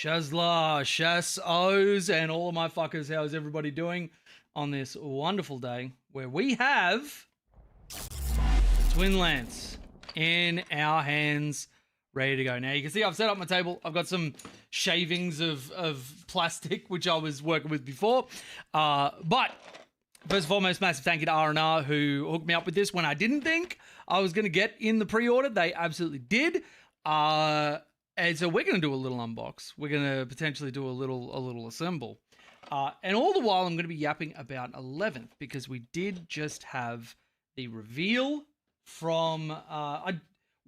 Shazla, Shas O's, and all of my fuckers, how's everybody doing on this wonderful day where we have Twin Lance in our hands, ready to go. Now you can see I've set up my table. I've got some shavings of plastic, which I was working with before. But first and foremost, massive thank you to R&R who hooked me up with this when I didn't think I was going to get in the pre-order. They absolutely did. And so we're going to do a little unbox. We're going to potentially do a little assemble. And all the while I'm going to be yapping about 11th because we did just have the reveal from...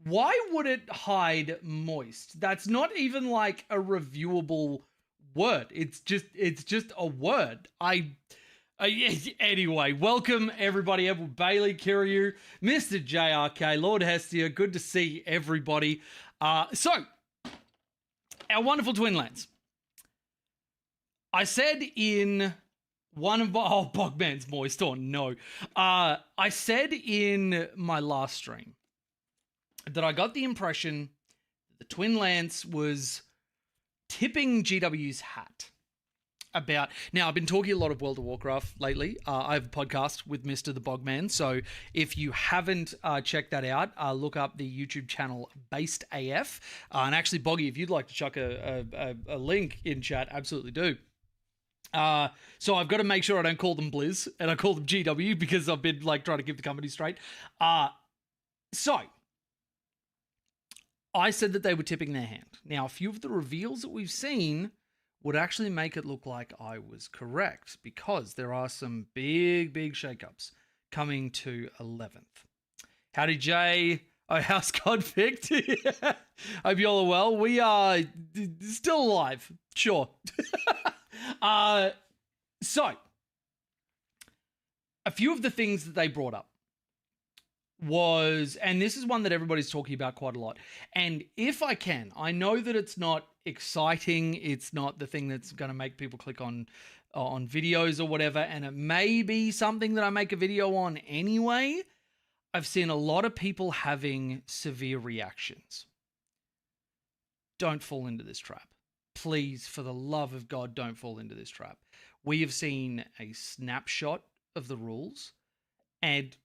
why would it hide moist? That's not even like a reviewable word. It's just a word. Anyway, welcome everybody. Edward Bailey, Kiryu, Mr. JRK, Lord Hestia. Good to see everybody. So, our wonderful Twin Lance. I said in one of my... Oh, Bogman's moist. Oh, no. I said in my last stream that I got the impression that the Twin Lance was tipping GW's hat about... Now, I've been talking a lot of World of Warcraft lately. I have a podcast with Mr. the Bogman, so if you haven't checked that out, look up the YouTube channel Based AF. And actually, Boggy, if you'd like to chuck a link in chat, absolutely do. So I've got to make sure I don't call them Blizz, and I call them GW because I've been like trying to keep the company straight. So I said that they were tipping their hand. Now, a few of the reveals that we've seen would actually make it look like I was correct because there are some big shakeups coming to 11th. Howdy, Jay. Oh, how's Convict? Hope you all are well. We are still alive. Sure. So, a few of the things that they brought up was, and this is one that everybody's talking about quite a lot, and if I can, I know that it's not exciting, it's not the thing that's going to make people click on videos or whatever, and it may be something that I make a video on anyway. I've seen a lot of people having severe reactions. Don't fall into this trap. Please, for the love of God, don't fall into this trap. We have seen a snapshot of the rules, and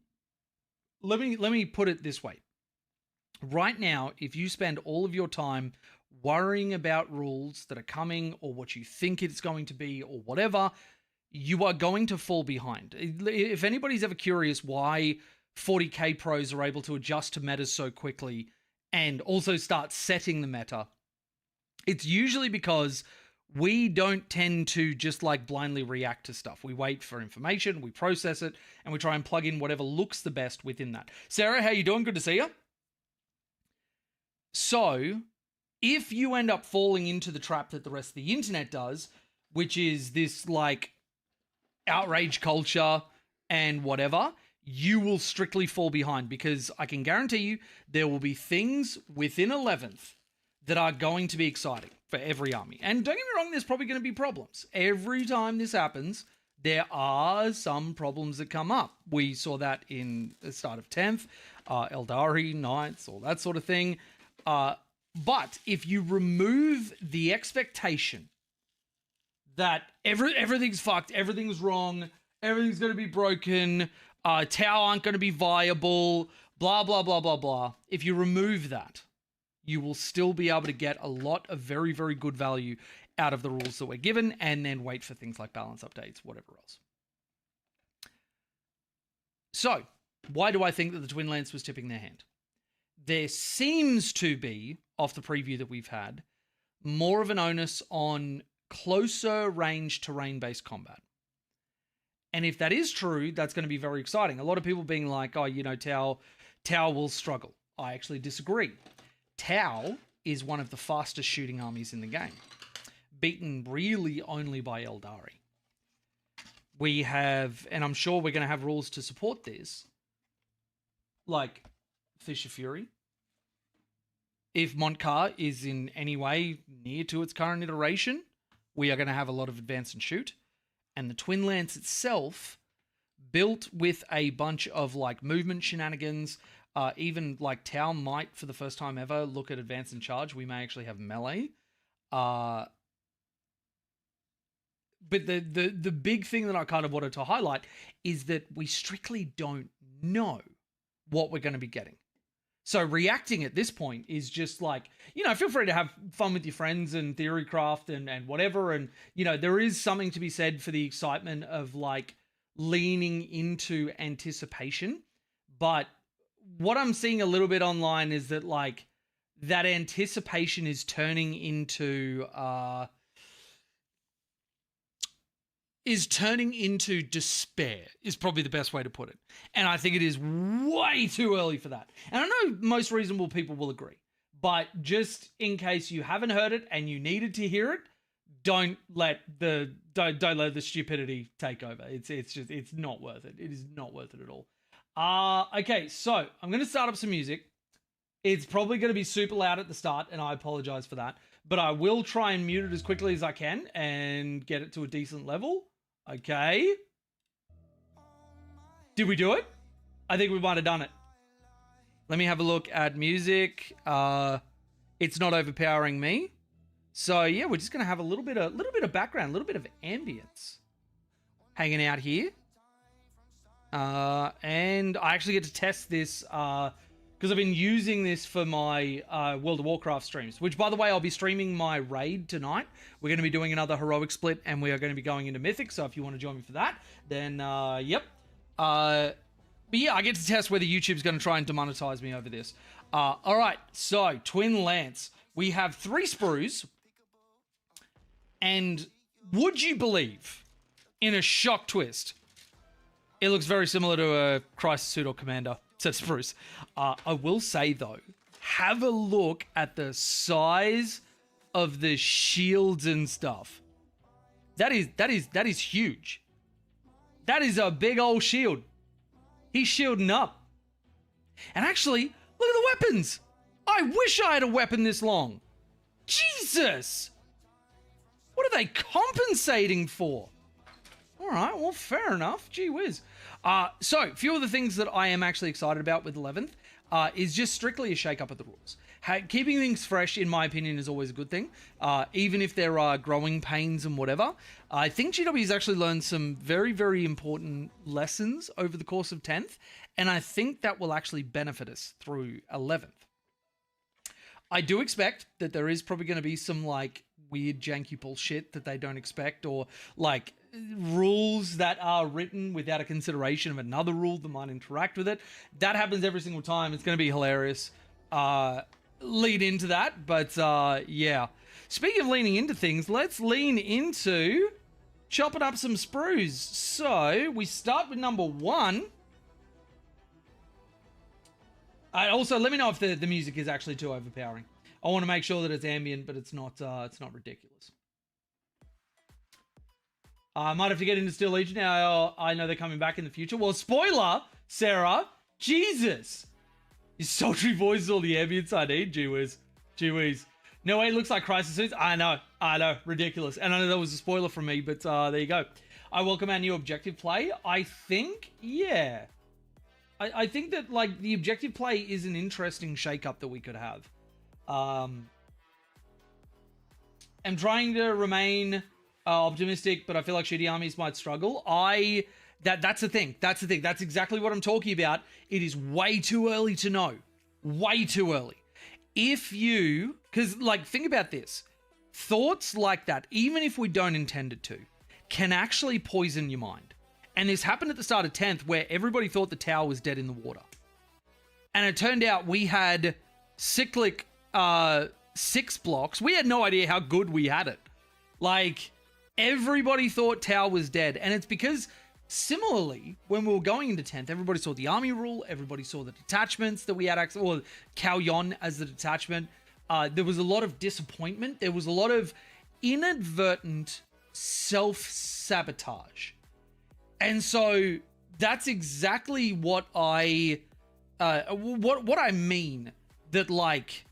let me put it this way. Right now, if you spend all of your time worrying about rules that are coming or what you think it's going to be or whatever, you are going to fall behind. If anybody's ever curious why 40k pros are able to adjust to metas so quickly and also start setting the meta, it's usually because we don't tend to just like blindly react to stuff. We wait for information, we process it, and we try and plug in whatever looks the best within that. Sarah, how you doing? Good to see you. So, if you end up falling into the trap that the rest of the internet does, which is this like outrage culture and whatever, you will strictly fall behind because I can guarantee you there will be things within 11th that are going to be exciting for every army. And don't get me wrong, there's probably going to be problems. Every time this happens, there are some problems that come up. We saw that in the start of 10th, Eldari, Knights, all that sort of thing. But if you remove the expectation that everything's fucked, everything's wrong, everything's going to be broken, Tau aren't going to be viable, blah, blah, blah, blah, blah. If you remove that, you will still be able to get a lot of very, very good value out of the rules that we're given and then wait for things like balance updates, whatever else. So, why do I think that the Twin Lance was tipping their hand? There seems to be, off the preview that we've had, more of an onus on closer range terrain-based combat. And if that is true, that's going to be very exciting. A lot of people being like, oh, you know, Tau will struggle. I actually disagree. Tau is one of the fastest shooting armies in the game, beaten really only by Eldari. We have, and I'm sure we're going to have rules to support this, like Fisher Fury. If Montcar is in any way near to its current iteration, we are going to have a lot of advance and shoot. And the Twin Lance itself, built with a bunch of like movement shenanigans, even like Tau might, for the first time ever, look at advance and charge. We may actually have melee. but the big thing that I kind of wanted to highlight is that we strictly don't know what we're going to be getting. So reacting at this point is just like, feel free to have fun with your friends and theorycraft and whatever. And, there is something to be said for the excitement of like leaning into anticipation. But what I'm seeing a little bit online is that like that anticipation is turning into despair is probably the best way to put it. And I think it is way too early for that. And I know most reasonable people will agree, but just in case you haven't heard it and you needed to hear it, don't let the stupidity take over. It's not worth it. It is not worth it at all. Okay, so I'm going to start up some music. It's probably going to be super loud at the start, and I apologize for that. But I will try and mute it as quickly as I can and get it to a decent level. Okay. Did we do it? I think we might have done it. Let me have a look at music. It's not overpowering me. So yeah, we're just going to have a little bit of background, a little bit of ambience hanging out here. And I actually get to test this because I've been using this for my World of Warcraft streams, which, by the way, I'll be streaming my raid tonight. We're going to be doing another heroic split, and we are going to be going into Mythic, so if you want to join me for that, then, yep. But yeah, I get to test whether YouTube's going to try and demonetize me over this. All right, so Twin Lance. We have 3 sprues, and would you believe, in a shock twist, it looks very similar to a Crisis Suit or Commander. Says Bruce. I will say though, have a look at the size of the shields and stuff. That is huge. That is a big old shield. He's shielding up. And actually, look at the weapons. I wish I had a weapon this long. Jesus. What are they compensating for? All right, well, fair enough. Gee whiz. So, a few of the things that I am actually excited about with 11th is just strictly a shake-up of the rules. Keeping things fresh, in my opinion, is always a good thing, even if there are growing pains and whatever. I think GW has actually learned some very, very important lessons over the course of 10th, and I think that will actually benefit us through 11th. I do expect that there is probably going to be some, like, weird janky bullshit that they don't expect, or, like, rules that are written without a consideration of another rule that might interact with it. That happens every single time. It's going to be hilarious. Lead into that, but yeah. Speaking of leaning into things, let's lean into chopping up some sprues. So we start with number 1. Also, let me know if the music is actually too overpowering. I want to make sure that it's ambient, but it's not ridiculous. I might have to get into Steel Legion now. I know they're coming back in the future. Well, spoiler, Sarah. Jesus. Your sultry voice is all the ambience I need. Gee whiz. Gee whiz. No way it looks like Crisis Suits. I know. Ridiculous. And I know that was a spoiler from me, but there you go. I welcome our new objective play. I think, yeah. I think that, like, the objective play is an interesting shake-up that we could have. I'm trying to remain optimistic, but I feel like shitty armies might struggle. That's the thing. That's exactly what I'm talking about. It is way too early to know. Way too early. Because, like, think about this. Thoughts like that, even if we don't intend it to, can actually poison your mind. And this happened at the start of 10th, where everybody thought the tower was dead in the water. And it turned out we had cyclic 6 blocks. We had no idea how good we had it. Like, everybody thought tower was dead. And it's because, similarly, when we were going into 10th, everybody saw the army rule, everybody saw the detachments that we had access, or Cao Yon as the detachment. There was a lot of disappointment. There was a lot of inadvertent self-sabotage. And so that's exactly what I mean, that, like,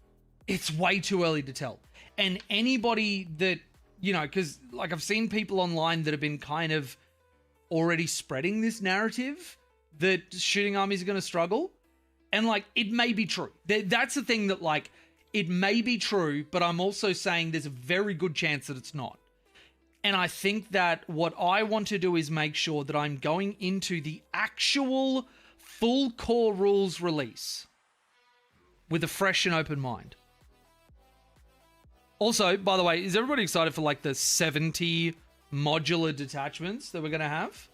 it's way too early to tell. And anybody that, because, like, I've seen people online that have been kind of already spreading this narrative that shooting armies are going to struggle. And, like, it may be true. That's the thing, that, like, it may be true, but I'm also saying there's a very good chance that it's not. And I think that what I want to do is make sure that I'm going into the actual full core rules release with a fresh and open mind. Also, by the way, is everybody excited for like the 70 modular detachments that we're going to have?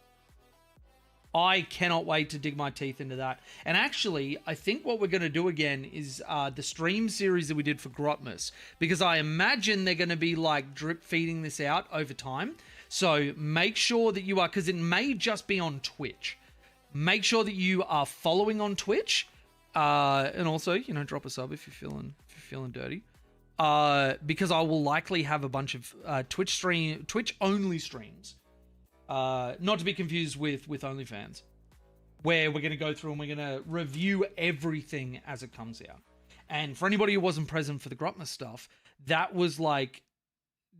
I cannot wait to dig my teeth into that. And actually, I think what we're going to do again is the stream series that we did for Grotmas, because I imagine they're going to be like drip feeding this out over time. So make sure that you are, because it may just be on Twitch. Make sure that you are following on Twitch, and also, you know, drop a sub if you're feeling dirty. Because I will likely have a bunch of Twitch only streams. Not to be confused with OnlyFans, where we're going to go through and we're going to review everything as it comes out. And for anybody who wasn't present for the Grotmas stuff, that was like,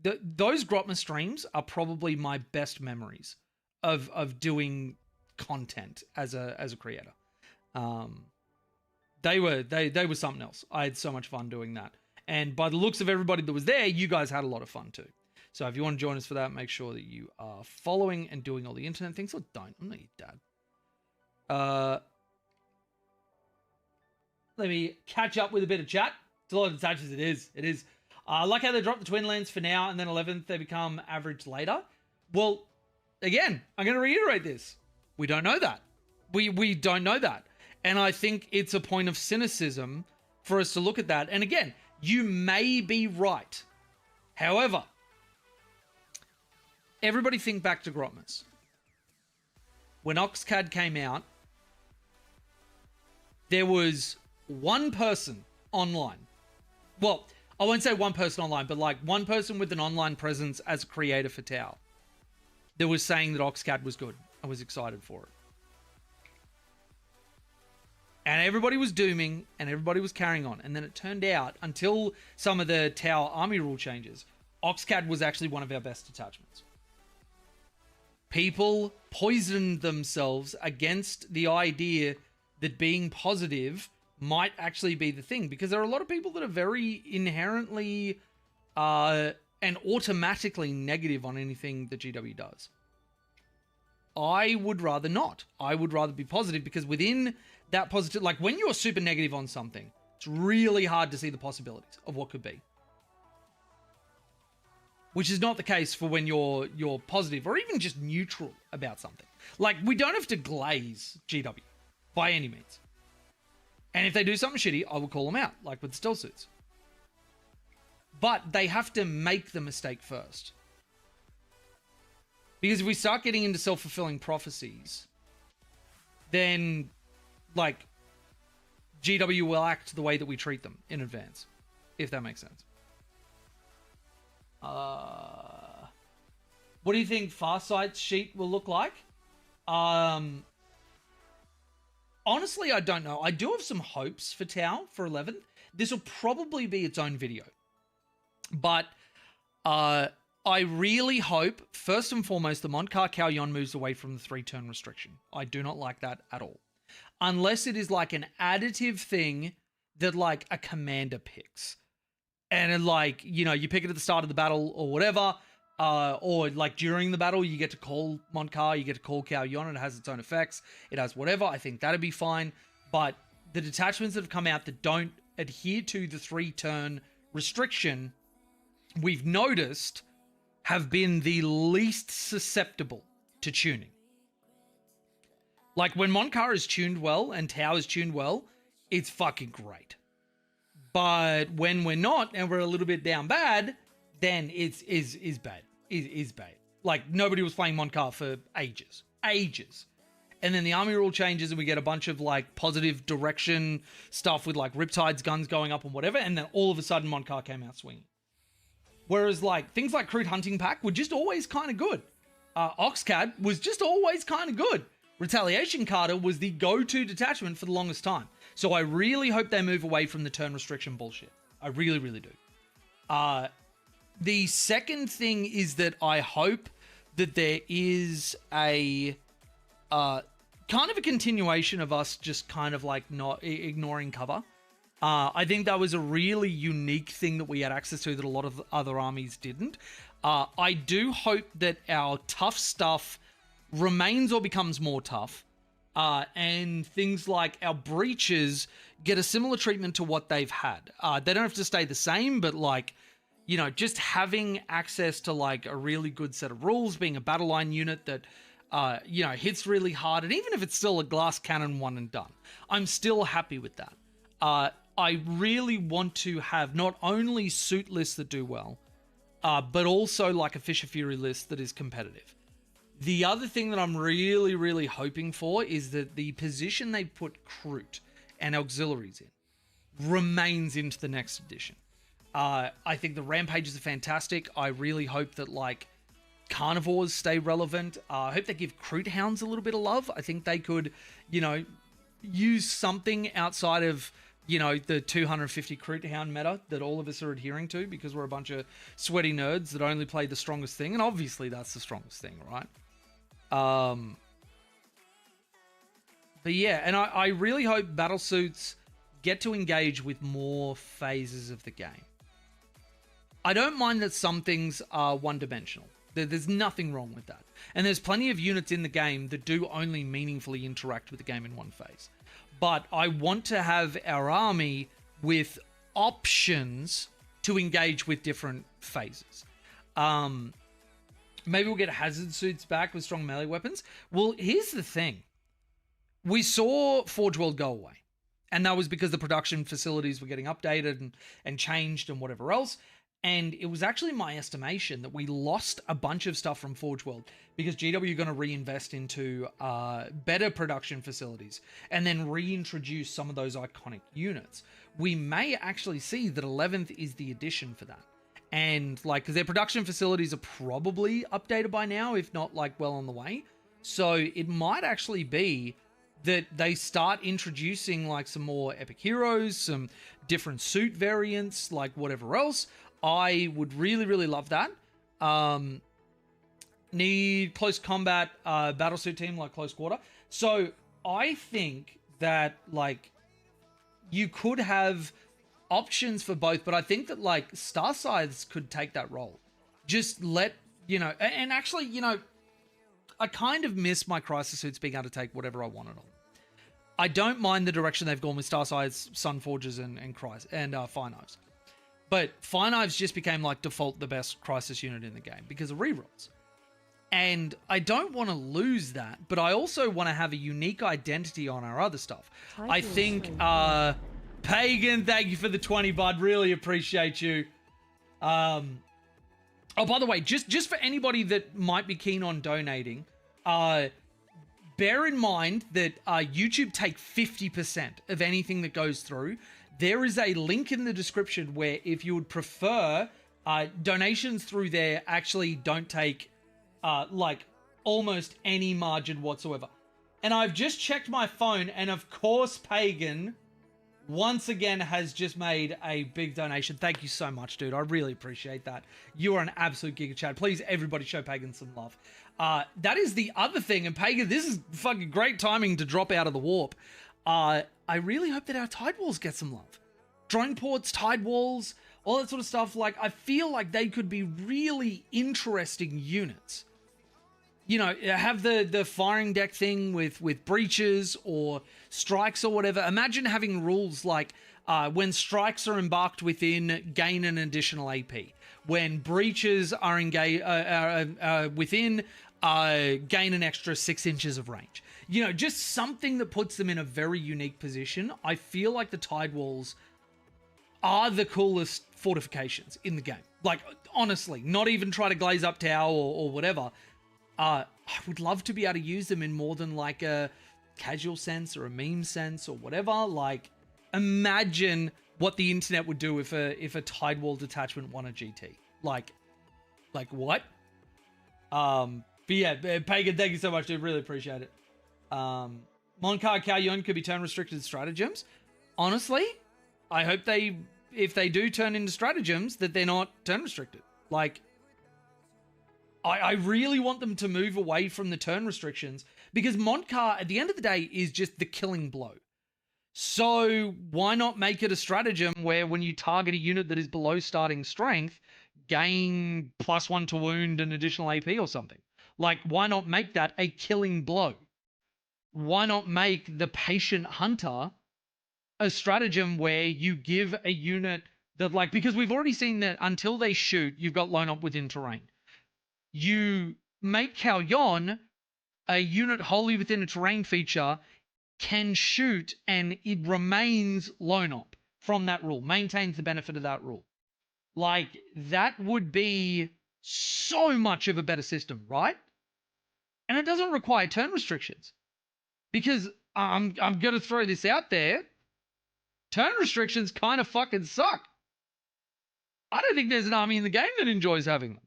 those Grotmas streams are probably my best memories of doing content as a creator. They were something else. I had so much fun doing that. And by the looks of everybody that was there, you guys had a lot of fun too. So if you want to join us for that, make sure that you are following and doing all the internet things. Or don't. I'm not your dad. Let me catch up with a bit of chat. It's a lot of detaches. It is. I like how they dropped the twin lanes for now, and then 11th they become average later. Well, again, I'm going to reiterate this. We don't know that. We don't know that. And I think it's a point of cynicism for us to look at that. And again, you may be right. However, everybody think back to Grotmas. When Oxcad came out, there was one person online. Well, I won't say one person online, but like one person with an online presence as a creator for Tau that was saying that Oxcad was good. I was excited for it. And everybody was dooming and everybody was carrying on. And then it turned out, until some of the Tau army rule changes, Oxcad was actually one of our best detachments. People poisoned themselves against the idea that being positive might actually be the thing, because there are a lot of people that are very inherently and automatically negative on anything that GW does. I would rather not. I would rather be positive, because within that positive, like when you're super negative on something, it's really hard to see the possibilities of what could be. Which is not the case for when you're positive or even just neutral about something. Like, we don't have to glaze GW by any means. And if they do something shitty, I will call them out, like with stealth suits. But they have to make the mistake first. Because if we start getting into self-fulfilling prophecies, then, like, GW will act the way that we treat them in advance, if that makes sense. What do you think Farsight's sheet will look like? Honestly, I don't know. I do have some hopes for Tau for 11th. This will probably be its own video. But I really hope, first and foremost, the Montcar Cao Yon moves away from the 3-turn restriction. I do not like that at all. Unless it is like an additive thing that like a commander picks. And like, you know, you pick it at the start of the battle or whatever. Or like during the battle, you get to call Montcar, you get to call Cao Yon, and it has its own effects. It has whatever. I think that'd be fine. But the detachments that have come out that don't adhere to the 3-turn restriction, we've noticed, have been the least susceptible to tuning. Like when Montcar is tuned well and Tau is tuned well, it's fucking great. But when we're not and we're a little bit down bad, then is bad. Is bad. Like nobody was playing Montcar for ages. And then the army rule changes and we get a bunch of like positive direction stuff with like Riptide's guns going up and whatever, and then all of a sudden Montcar came out swinging. Whereas like things like Crude Hunting Pack were just always kind of good. Oxcad was just always kind of good. Retaliation Carter was the go-to detachment for the longest time. So I really hope they move away from the turn restriction bullshit. I really, really do. The second thing is that I hope that there is a kind of a continuation of us just kind of like not ignoring cover. I think that was a really unique thing that we had access to that a lot of other armies didn't. I do hope that our tough stuff remains or becomes more tough. And things like our breaches get a similar treatment to what they've had. They don't have to stay the same, but like, you know, just having access to like a really good set of rules, being a battle line unit that, you know, hits really hard. And even if it's still a glass cannon one and done, I'm still happy with that. I really want to have not only suit lists that do well, but also like a Fisher Fury list that is competitive. The other thing that I'm really, really hoping for is that the position they put Kroot and auxiliaries in remains into the next edition. I think the Rampages are fantastic. I really hope that like Carnivores stay relevant. I hope they give Kroot Hounds a little bit of love. I think they could, you know, use something outside of, you know, the 250 Kroot Hound meta that all of us are adhering to because we're a bunch of sweaty nerds that only play the strongest thing. And obviously that's the strongest thing, right? But yeah, and I really hope Battlesuits get to engage with more phases of the game. I don't mind that some things are one-dimensional. There's nothing wrong with that. And there's plenty of units in the game that do only meaningfully interact with the game in one phase. But I want to have our army with options to engage with different phases. Maybe we'll get hazard suits back with strong melee weapons. Well, here's the thing. We saw Forge World go away. And that was because the production facilities were getting updated and changed and whatever else. And it was actually my estimation that we lost a bunch of stuff from Forge World because GW are going to reinvest into better production facilities and then reintroduce some of those iconic units. We may actually see that 11th is the addition for that. And like, because their production facilities are probably updated by now, if not like well on the way. So it might actually be that they start introducing like some more epic heroes, some different suit variants, like whatever else. I would really, really love that. Need close combat battlesuit team like close quarter. So I think that like you could have options for both, but I think that like Star Scythes could take that role. Just let, you know, and actually, you know, I kind of miss my Crisis suits being able to take whatever I wanted on. I don't mind the direction they've gone with Star Scythes, Sun Forges, and Fire Knives. But Fire Knives just became like default the best Crisis unit in the game because of rerolls. And I don't want to lose that, but I also want to have a unique identity on our other stuff. I think, Pagan, thank you for the 20, bud. Really appreciate you. Oh, by the way, just for anybody that might be keen on donating, bear in mind that YouTube take 50% of anything that goes through. There is a link in the description where if you would prefer, donations through there actually don't take like almost any margin whatsoever. And I've just checked my phone, and of course Pagan once again has just made a big donation. Thank you so much, dude. I really appreciate that. You are an absolute Giga Chad. Please, everybody show Pagan some love. That is the other thing. And Pagan, this is fucking great timing to drop out of the warp. I really hope that our Tide Walls get some love. Drone ports, Tide Walls, all that sort of stuff. Like, I feel like they could be really interesting units. You know, have the firing deck thing with breaches or strikes or whatever. Imagine having rules like when strikes are embarked within, gain an additional AP. When breaches are within, gain an extra 6 inches of range. You know, just something that puts them in a very unique position. I feel like the Tide Walls are the coolest fortifications in the game. Like, honestly, not even try to glaze up tower or whatever. I would love to be able to use them in more than like a casual sense or a meme sense or whatever. Like, imagine what the internet would do if a Tide Wall detachment won a GT. Like what? But yeah, Pagan, thank you so much, dude. Really appreciate it. Monkar Kaoyun could be turn restricted stratagems. Honestly, I hope if they do turn into stratagems, that they're not turn restricted. Like, I really want them to move away from the turn restrictions because Monkar, at the end of the day, is just the killing blow. So why not make it a stratagem where when you target a unit that is below starting strength, gain +1 to wound and additional AP or something. Like, why not make that a killing blow? Why not make the patient hunter a stratagem where you give a unit that, like, because we've already seen that until they shoot, you've got Lone Op within terrain. You make Cao Yon a unit wholly within a terrain feature, can shoot, and it remains Lone Op from that rule, maintains the benefit of that rule. Like, that would be so much of a better system, right? And it doesn't require turn restrictions. Because I'm going to throw this out there. Turn restrictions kind of fucking suck. I don't think there's an army in the game that enjoys having them.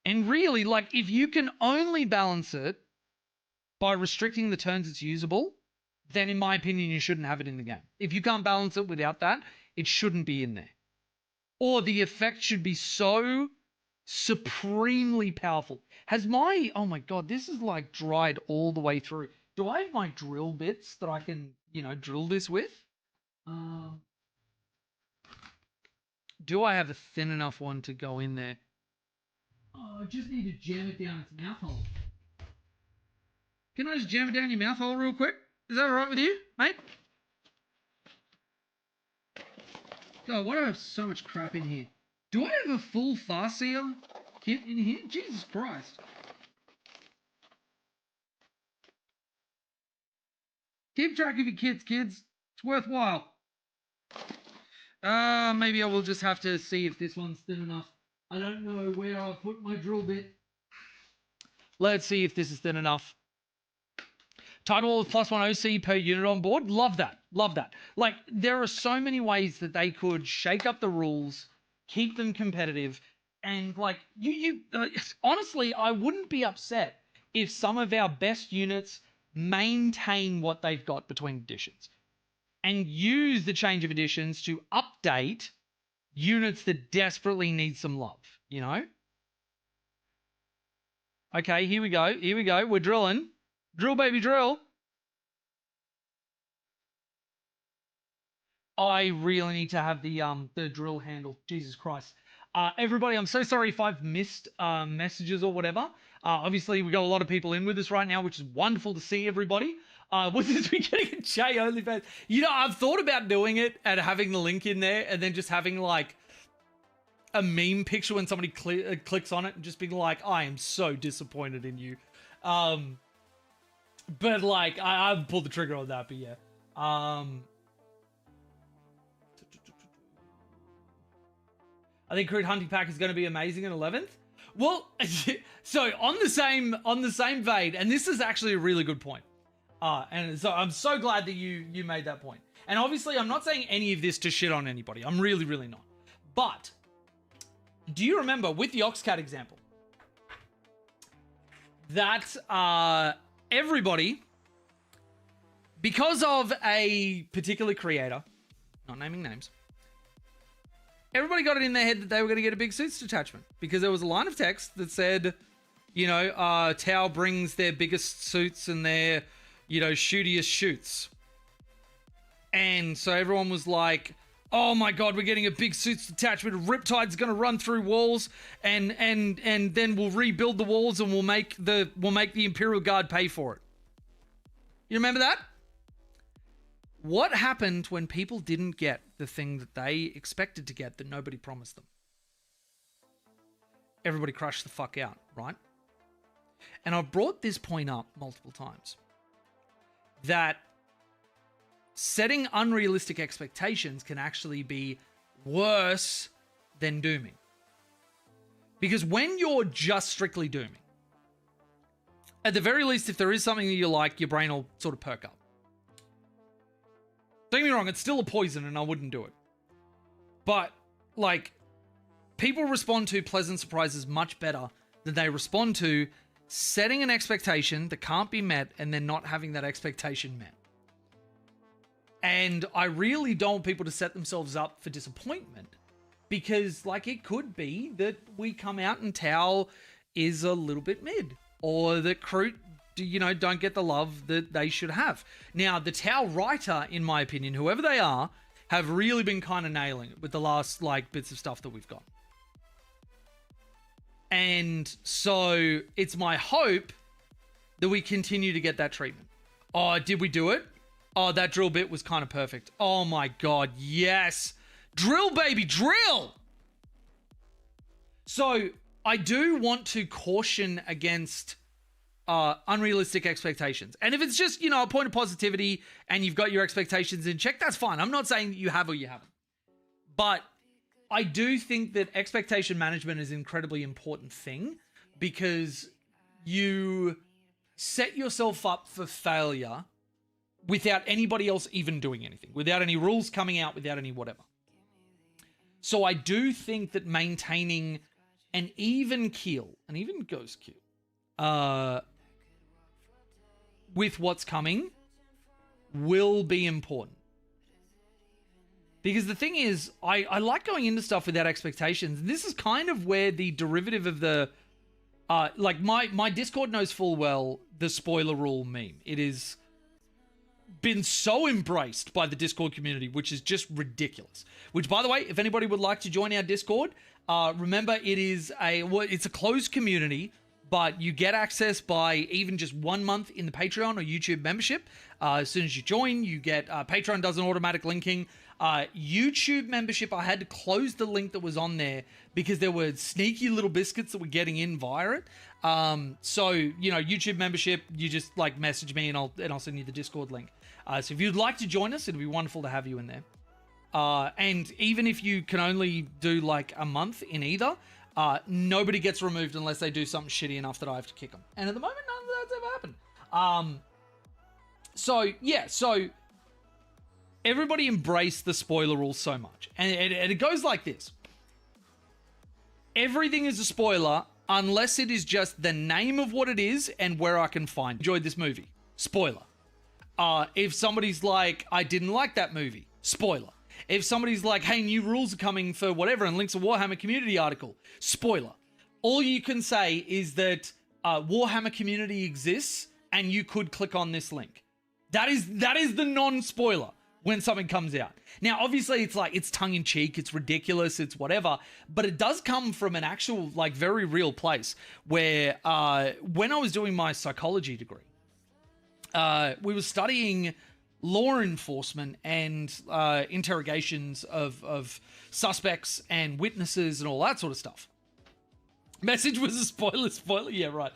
And really, like, if you can only balance it by restricting the turns it's usable, then in my opinion, you shouldn't have it in the game. If you can't balance it without that, it shouldn't be in there. Or the effect should be so supremely powerful. Has my, oh my God, this is like dried all the way through. Do I have my drill bits that I can, drill this with? Do I have a thin enough one to go in there? Oh, I just need to jam it down its mouth hole. Can I just jam it down your mouth hole real quick? Is that all right with you, mate? God, why do I have so much crap in here? Do I have a full Farseer kit in here? Jesus Christ. Keep track of your kits, kids. It's worthwhile. Maybe I will just have to see if this one's thin enough. I don't know where I'll put my drill bit. Let's see if this is thin enough. Tidal Wall with +1 OC per unit on board. Love that. Love that. Like, there are so many ways that they could shake up the rules, keep them competitive, and like honestly, I wouldn't be upset if some of our best units maintain what they've got between editions and use the change of editions to update units that desperately need some love, Okay, here we go. Here we go. We're drilling. Drill, baby, drill. I really need to have the drill handle. Jesus Christ. Everybody, I'm so sorry if I've missed messages or whatever. Obviously, we got a lot of people in with us right now, which is wonderful to see everybody. With this, we're getting a J OnlyFans. I've thought about doing it and having the link in there and then just having like a meme picture when somebody clicks on it and just being like, I am so disappointed in you. But like, I've pulled the trigger on that, but yeah. I think Crude Hunting Pack is going to be amazing in 11th. Well, so on the same vein, and this is actually a really good point. And so I'm so glad that you made that point. And obviously, I'm not saying any of this to shit on anybody. I'm really, really not. But do you remember with the Oxcat example that everybody, because of a particular creator, not naming names, everybody got it in their head that they were going to get a big suits detachment because there was a line of text that said, Tau brings their biggest suits and their, shootiest shoots. And so everyone was like, oh my God, we're getting a big suits detachment. Riptide's going to run through walls and then we'll rebuild the walls and we'll make the Imperial Guard pay for it. You remember that? What happened when people didn't get the thing that they expected to get that nobody promised them? Everybody crashed the fuck out, right? And I've brought this point up multiple times. That setting unrealistic expectations can actually be worse than dooming. Because when you're just strictly dooming, at the very least, if there is something that you like, your brain will sort of perk up. Don't get me wrong, it's still a poison and I wouldn't do it. But, like, people respond to pleasant surprises much better than they respond to setting an expectation that can't be met and then not having that expectation met. And I really don't want people to set themselves up for disappointment because, like, it could be that we come out and Tau is a little bit mid or that Kroot, don't get the love that they should have. Now, the Tau writer, in my opinion, whoever they are, have really been kind of nailing it with the last like bits of stuff that we've got. And so it's my hope that we continue to get that treatment. Oh, did we do it? Oh, that drill bit was kind of perfect. Oh my God, yes. Drill, baby, drill. So I do want to caution against unrealistic expectations. And if it's just, a point of positivity and you've got your expectations in check, that's fine. I'm not saying that you have or you haven't. But I do think that expectation management is an incredibly important thing because you set yourself up for failure without anybody else even doing anything, without any rules coming out, without any whatever. So I do think that maintaining an even keel, an even ghost keel, with what's coming will be important. Because the thing is, I like going into stuff without expectations. This is kind of where the derivative of the, like my Discord knows full well the spoiler rule meme. It is been so embraced by the Discord community, which is just ridiculous. Which, by the way, if anybody would like to join our Discord, remember it's a closed community, but you get access by even just 1 month in the Patreon or YouTube membership. As soon as you join, you get Patreon does an automatic linking. YouTube membership, I had to close the link that was on there because there were sneaky little biscuits that were getting in via it. So, YouTube membership, you just like message me and I'll send you the Discord link. So if you'd like to join us, it'd be wonderful to have you in there. And even if you can only do like a month in either, nobody gets removed unless they do something shitty enough that I have to kick them. And at the moment, none of that's ever happened. So everybody embraced the spoiler rule so much. And it goes like this. Everything is a spoiler unless it is just the name of what it is and where I can find it. Enjoyed this movie. Spoiler. If somebody's like, I didn't like that movie. Spoiler. If somebody's like, hey, new rules are coming for whatever and links a Warhammer community article. Spoiler. All you can say is that Warhammer community exists and you could click on this link. That is the non-spoiler when something comes out. Now, obviously, it's like, it's tongue-in-cheek, it's ridiculous, it's whatever, but it does come from an actual, like, very real place where when I was doing my psychology degree, we were studying law enforcement and interrogations of suspects and witnesses and all that sort of stuff. Message was a spoiler. Yeah, right.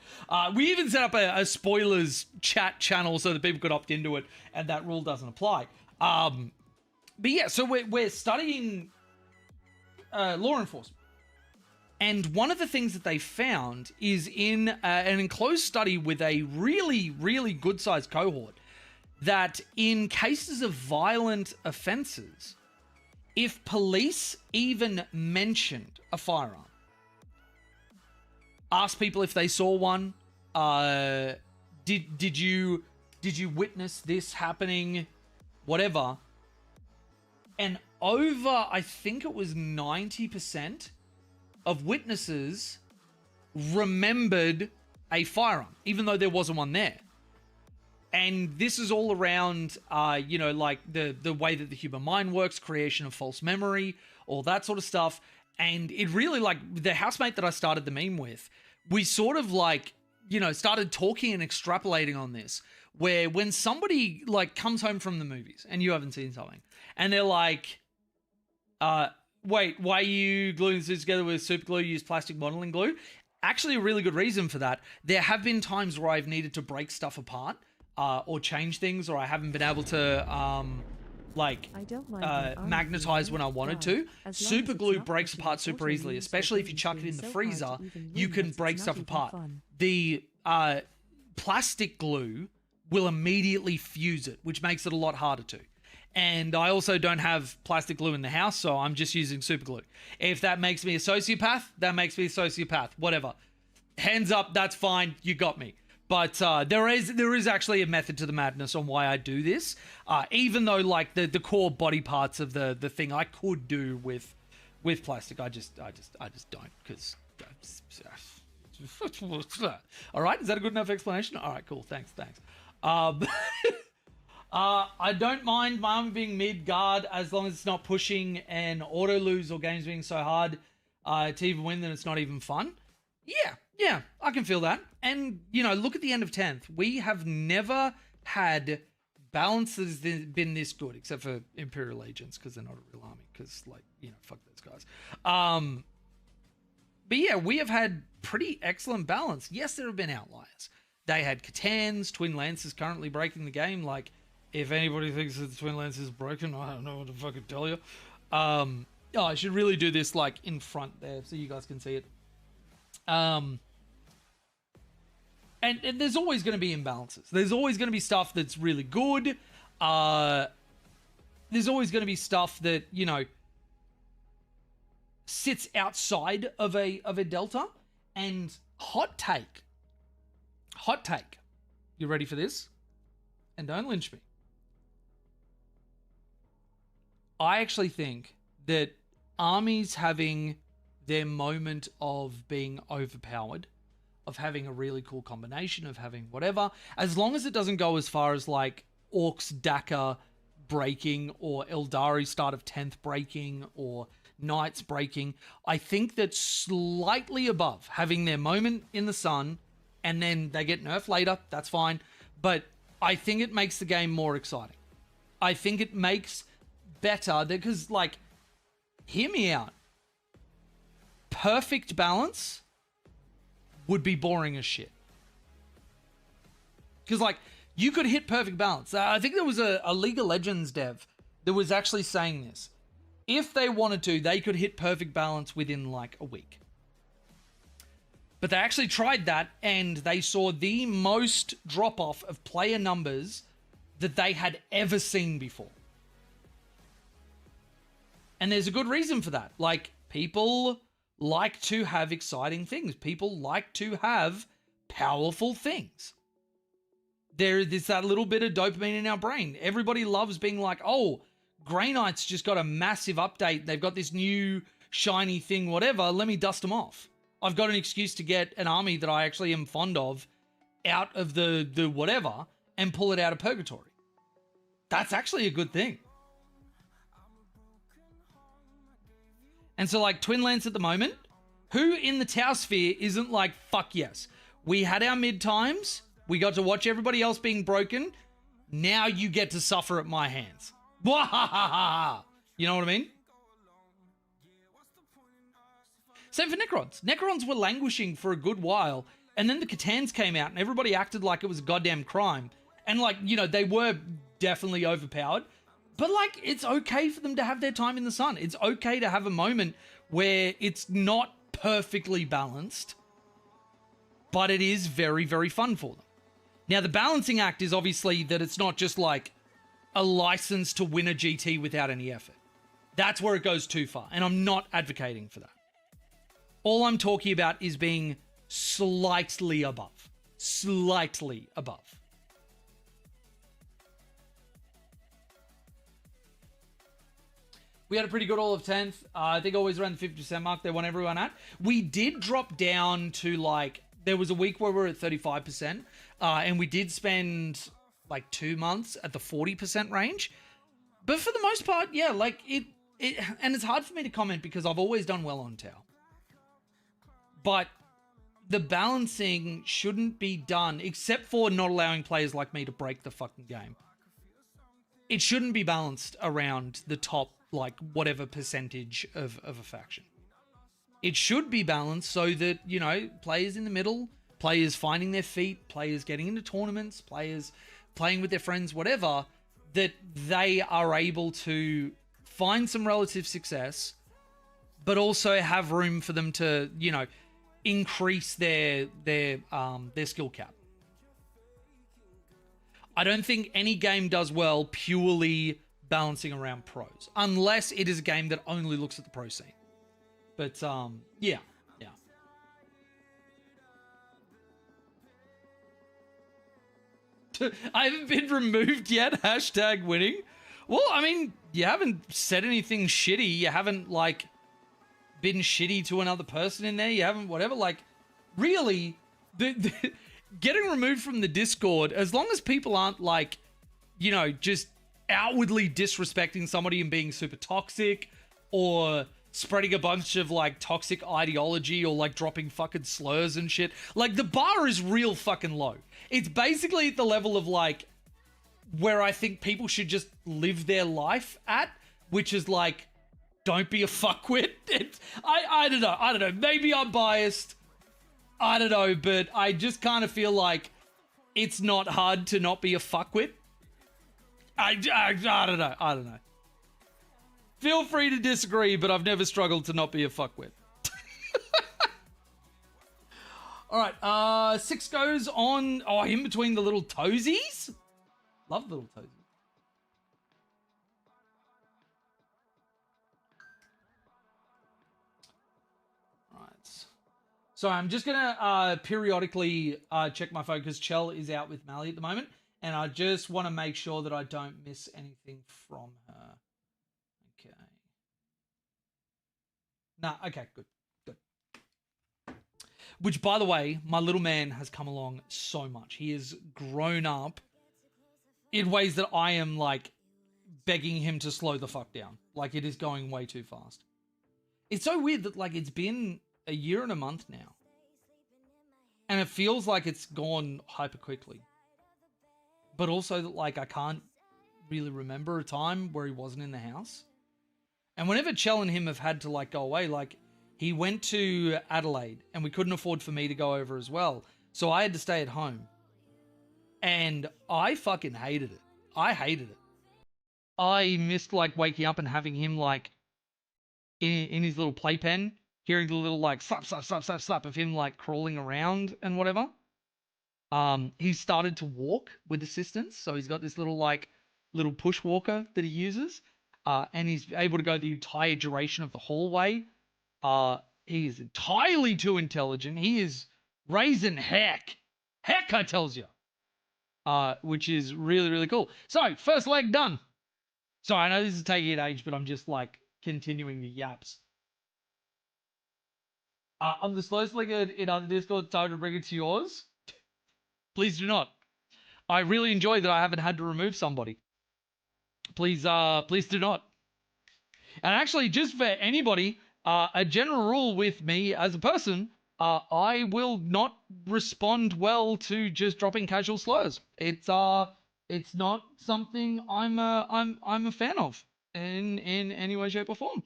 We even set up a spoilers chat channel so that people could opt into it, and that rule doesn't apply. But yeah, so we're studying law enforcement. And one of the things that they found is in an enclosed study with a really, really good-sized cohort, that in cases of violent offenses, if police even mentioned a firearm, asked people if they saw one, did you witness this happening, whatever, and over, I think it was 90% of witnesses remembered a firearm, even though there wasn't one there. And this is all around, like the way that the human mind works, creation of false memory, all that sort of stuff. And it really, like, the housemate that I started the meme with, we sort of like, started talking and extrapolating on this, where when somebody like comes home from the movies and you haven't seen something and they're like, wait, why are you gluing this together with super glue, use plastic modeling glue? Actually, a really good reason for that. There have been times where I've needed to break stuff apart or change things, or I haven't been able to magnetize when I wanted to. Super glue breaks apart super easily, especially if you chuck it in the freezer. You can break stuff apart. The plastic glue will immediately fuse it, which makes it a lot harder to. And I also don't have plastic glue in the house, so I'm just using super glue. If that makes me a sociopath, that makes me a sociopath. Whatever. Hands up, that's fine. You got me. But there is actually a method to the madness on why I do this. Even though like the core body parts of the thing I could do with plastic, I just don't, because. All right, is that a good enough explanation? All right, cool. Thanks. I don't mind my army being mid guard as long as it's not pushing and auto lose or games being so hard to even win that it's not even fun. Yeah, I can feel that. And, look at the end of 10th. We have never had balance that has been this good, except for Imperial Agents, because they're not a real army, because, fuck those guys. But yeah, we have had pretty excellent balance. Yes, there have been outliers. They had Catans, Twin Lances currently breaking the game. Like, if anybody thinks that the Twin Lance is broken, I don't know what to fucking tell you. I should really do this, like, in front there so you guys can see it. And there's always going to be imbalances. There's always going to be stuff that's really good. There's always going to be stuff that, sits outside of a delta. And hot take. You ready for this? And don't lynch me. I actually think that armies having their moment of being overpowered, of having a really cool combination, of having whatever, as long as it doesn't go as far as like Orcs Daka breaking or Eldari start of 10th breaking or Knights breaking, I think that slightly above having their moment in the sun and then they get nerfed later, that's fine. But I think it makes the game more exciting. I think it makes better because, like, hear me out. Perfect balance would be boring as shit. Because, like, you could hit perfect balance. I think there was a League of Legends dev that was actually saying this. If they wanted to, they could hit perfect balance within, like, a week. But they actually tried that, and they saw the most drop-off of player numbers that they had ever seen before. And there's a good reason for that. Like, people like to have exciting things. People like to have powerful things. There's that little bit of dopamine in our brain. Everybody loves being like, oh, Grey Knights just got a massive update. They've got this new shiny thing, whatever. Let me dust them off. I've got an excuse to get an army that I actually am fond of out of the whatever and pull it out of purgatory. That's actually a good thing. And so, like, Twin Lance at the moment, who in the Tau Sphere isn't like, fuck yes. We had our mid times. We got to watch everybody else being broken. Now you get to suffer at my hands. You know what I mean? Same for Necrons. Necrons were languishing for a good while, and then the Catans came out, and everybody acted like it was a goddamn crime. And, like, they were definitely overpowered. But, like, it's okay for them to have their time in the sun. It's okay to have a moment where it's not perfectly balanced, but it is very, very fun for them. Now, the balancing act is obviously that it's not just, like, a license to win a GT without any effort. That's where it goes too far, and I'm not advocating for that. All I'm talking about is being slightly above. Slightly above. We had a pretty good all of 10th. I think always around the 50% mark they want everyone at. We did drop down to, like, there was a week where we were at 35%, and we did spend like 2 months at the 40% range. But for the most part, yeah, like it and it's hard for me to comment because I've always done well on Tau. But the balancing shouldn't be done, except for not allowing players like me to break the fucking game. It shouldn't be balanced around the top, like, whatever percentage of a faction. It should be balanced so that, players in the middle, players finding their feet, players getting into tournaments, players playing with their friends, whatever, that they are able to find some relative success, but also have room for them to, increase their skill cap. I don't think any game does well purely balancing around pros, unless it is a game that only looks at the pro scene. But, yeah. I haven't been removed yet, hashtag winning. Well, I mean, you haven't said anything shitty. You haven't, like, been shitty to another person in there. You haven't whatever. Like, really, the getting removed from the Discord, as long as people aren't, like, you know, just outwardly disrespecting somebody and being super toxic, or spreading a bunch of like toxic ideology, or like dropping fucking slurs and shit. Like, the bar is real fucking low. It's basically at the level of like where I think people should just live their life at, which is like, don't be a fuckwit. I don't know. Maybe I'm biased. I don't know, but I just kind of feel like it's not hard to not be a fuckwit. I don't know. I don't know. Feel free to disagree, but I've never struggled to not be a fuckwit. All right, 6 goes on. Oh, in between the little toesies. Love little toesies. Right. So I'm just gonna periodically check my phone because Chell is out with Mally at the moment, and I just want to make sure that I don't miss anything from her. Okay. Nah, okay, good. Which, by the way, my little man has come along so much. He has grown up in ways that I am, like, begging him to slow the fuck down. Like, it is going way too fast. It's so weird that, like, it's been a year and a month now. And it feels like it's gone hyper quickly. But also that, like, I can't really remember a time where he wasn't in the house. And whenever Chell and him have had to, like, go away, like, he went to Adelaide and we couldn't afford for me to go over as well. So I had to stay at home. And I fucking hated it. I hated it. I missed, like, waking up and having him, like, in his little playpen, hearing the little, like, slap, slap, slap, slap, slap of him, like, crawling around and whatever. He started to walk with assistance. So he's got this little, like, little push walker that he uses. And he's able to go the entire duration of the hallway. He is entirely too intelligent. He is raising heck. Heck, I tells you. Which is really, really cool. So, first leg done. Sorry, I know this is taking an age, but I'm just, like, continuing the yaps. I'm the slowest leg in other Discord, time to bring it to yours. Please do not. I really enjoy that I haven't had to remove somebody. Please do not. And actually, just for anybody, a general rule with me as a person, I will not respond well to just dropping casual slurs. It's not something I'm a fan of in any way, shape, or form.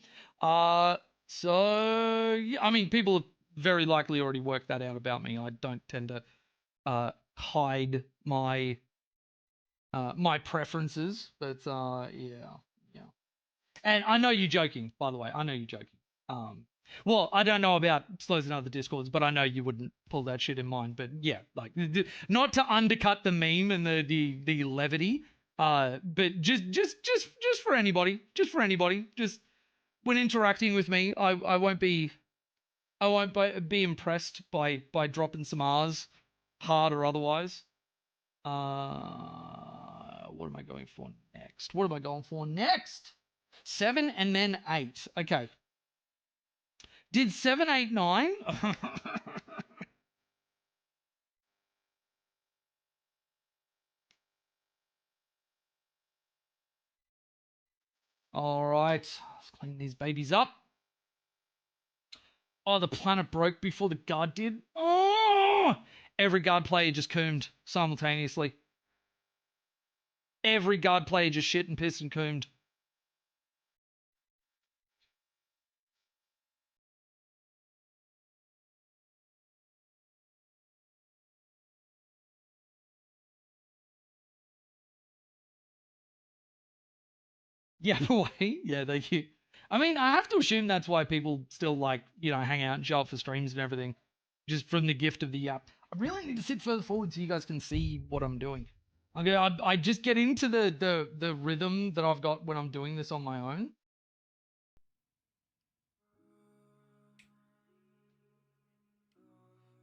So yeah, I mean, people have very likely already worked that out about me. I don't tend to hide my my preferences, but yeah. And I know you're joking, by the way. I know you're joking. Well, I don't know about slows in other discords, but I know you wouldn't pull that shit in mine. But yeah, like, not to undercut the meme and the levity, but just for anybody, just when interacting with me, I won't be impressed by dropping some R's, hard or otherwise. What am I going for next? 7 and then 8. Okay. Did 7, 8, 9? All right. Let's clean these babies up. Oh, the planet broke before the guard did. Oh! Every guard player just coomed simultaneously. Every guard player just shit and pissed and coomed. Yeah, boy. Yeah, thank you. I mean, I have to assume that's why people still, like, you know, hang out and show up for streams and everything, just from the gift of the app. I really need to sit further forward so you guys can see what I'm doing. Okay, I just get into the rhythm that I've got when I'm doing this on my own.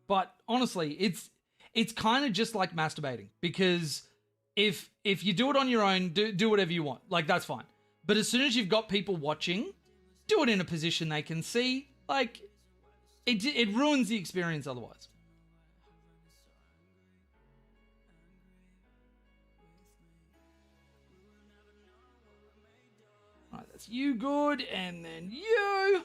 But honestly, it's kind of just like masturbating, because if you do it on your own, do whatever you want. Like, that's fine. But as soon as you've got people watching, do it in a position they can see. Like, it ruins the experience otherwise. That's you good, and then you.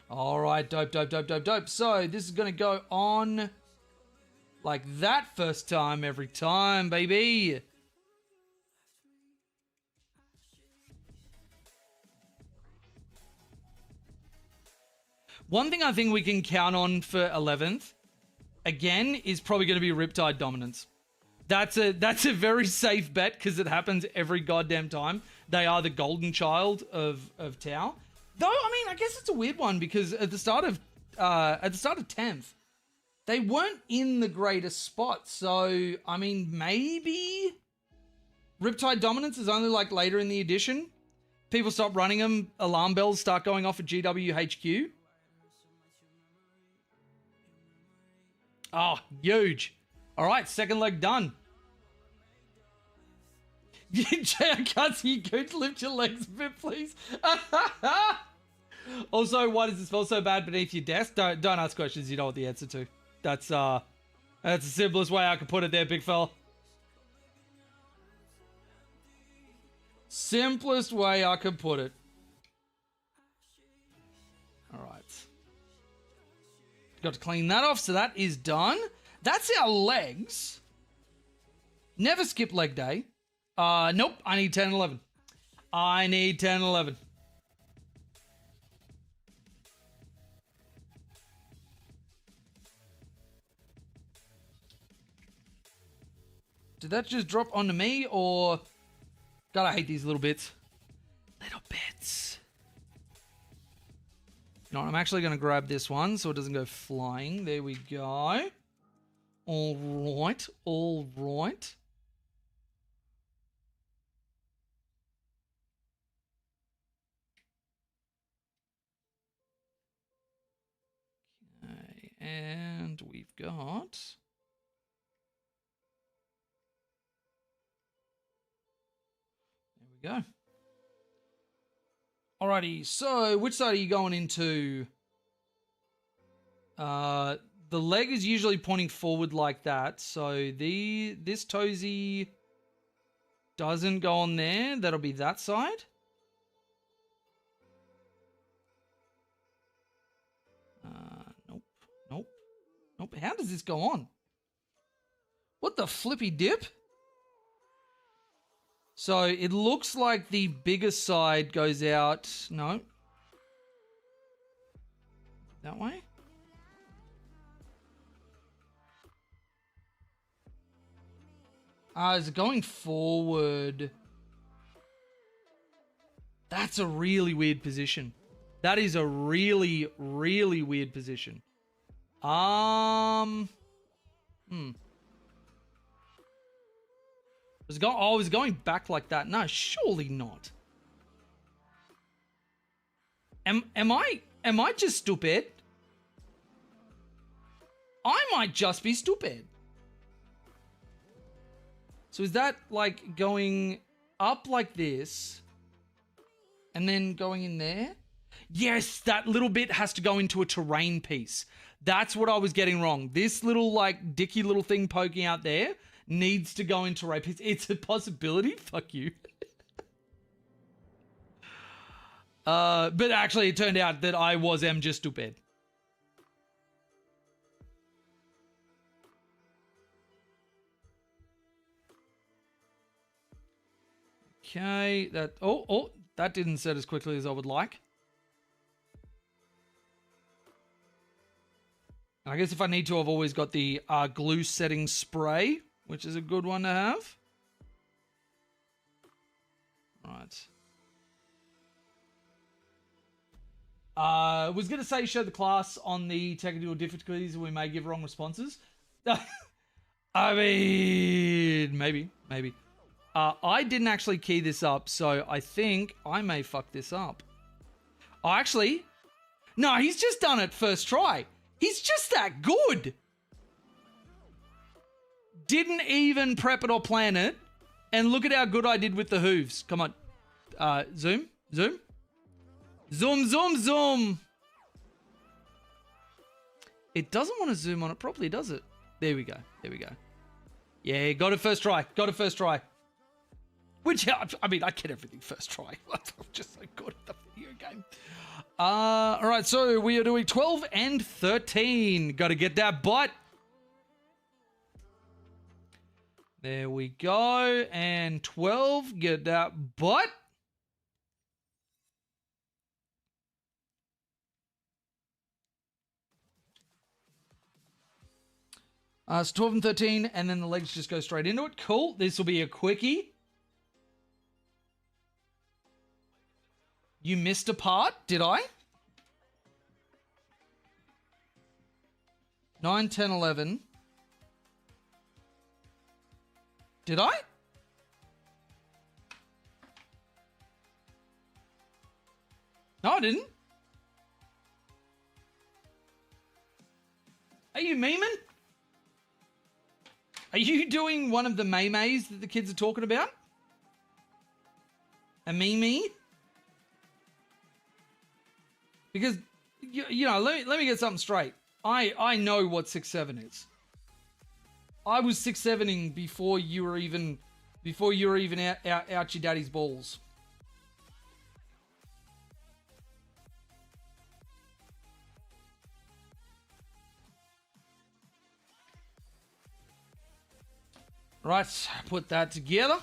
All right, dope. So this is going to go on like that first time every time, baby. One thing I think we can count on for 11th, again, is probably going to be Riptide Dominance. That's a very safe bet because it happens every goddamn time. They are the golden child of Tau. Though, I mean, I guess it's a weird one because at the start of 10th, they weren't in the greatest spot. So, I mean, maybe Riptide Dominance is only like later in the edition. People stop running them, alarm bells start going off at GWHQ. Oh, huge. All right, second leg done. Cuts, you could lift your legs a bit, please. Also, why does it smell so bad beneath your desk? Don't ask questions you know what the answer to. That's the simplest way I could put it there, big fella. Simplest way I could put it. All right. Got to clean that off, so that is done. That's our legs. Never skip leg day. Nope, I need 10 and 11. I need 10 and 11. Did that just drop onto me, or... God, I hate these little bits. Little bits. You know what, I'm actually going to grab this one so it doesn't go flying. There we go. All right, all right. Okay, and we've got... There we go. Alrighty, so which side are you going into? The leg is usually pointing forward like that, so this toesy doesn't go on there. That'll be that side. Nope. How does this go on? What the flippy dip? So it looks like the bigger side goes out. No. That way? Is it going forward? That's a really weird position. That is a really, really weird position. I was going back like that. No, surely not. Am I just stupid? I might just be stupid. So is that like going up like this and then going in there? Yes, that little bit has to go into a terrain piece. That's what I was getting wrong. This little like dicky little thing poking out there needs to go into terrain piece. It's a possibility. Fuck you. But actually it turned out that I am just stupid. Okay, that didn't set as quickly as I would like. I guess if I need to, I've always got the glue setting spray, which is a good one to have. Right. Was going to say show the class on the technical difficulties and we may give wrong responses. I mean, maybe. I didn't actually key this up, so I think I may fuck this up. Oh, actually, no, he's just done it first try. He's just that good. Didn't even prep it or plan it. And look at how good I did with the hooves. Come on. Zoom. It doesn't want to zoom on it properly, does it? There we go. Yeah, got it first try. Got it first try. Which, I mean, I get everything first try. I'm just so good at the video game. All right, so we are doing 12 and 13. Got to get that butt. There we go. And 12, get that butt. So 12 and 13, and then the legs just go straight into it. Cool. This will be a quickie. You missed a part, did I? 9, 10, 11. Did I? No, I didn't. Are you memeing? Are you doing one of the Maymays that the kids are talking about? A meme? Because, you know, let me get something straight. I know what 6'7" is. I was 6'7"ing before you were even out your daddy's balls. Right, put that together.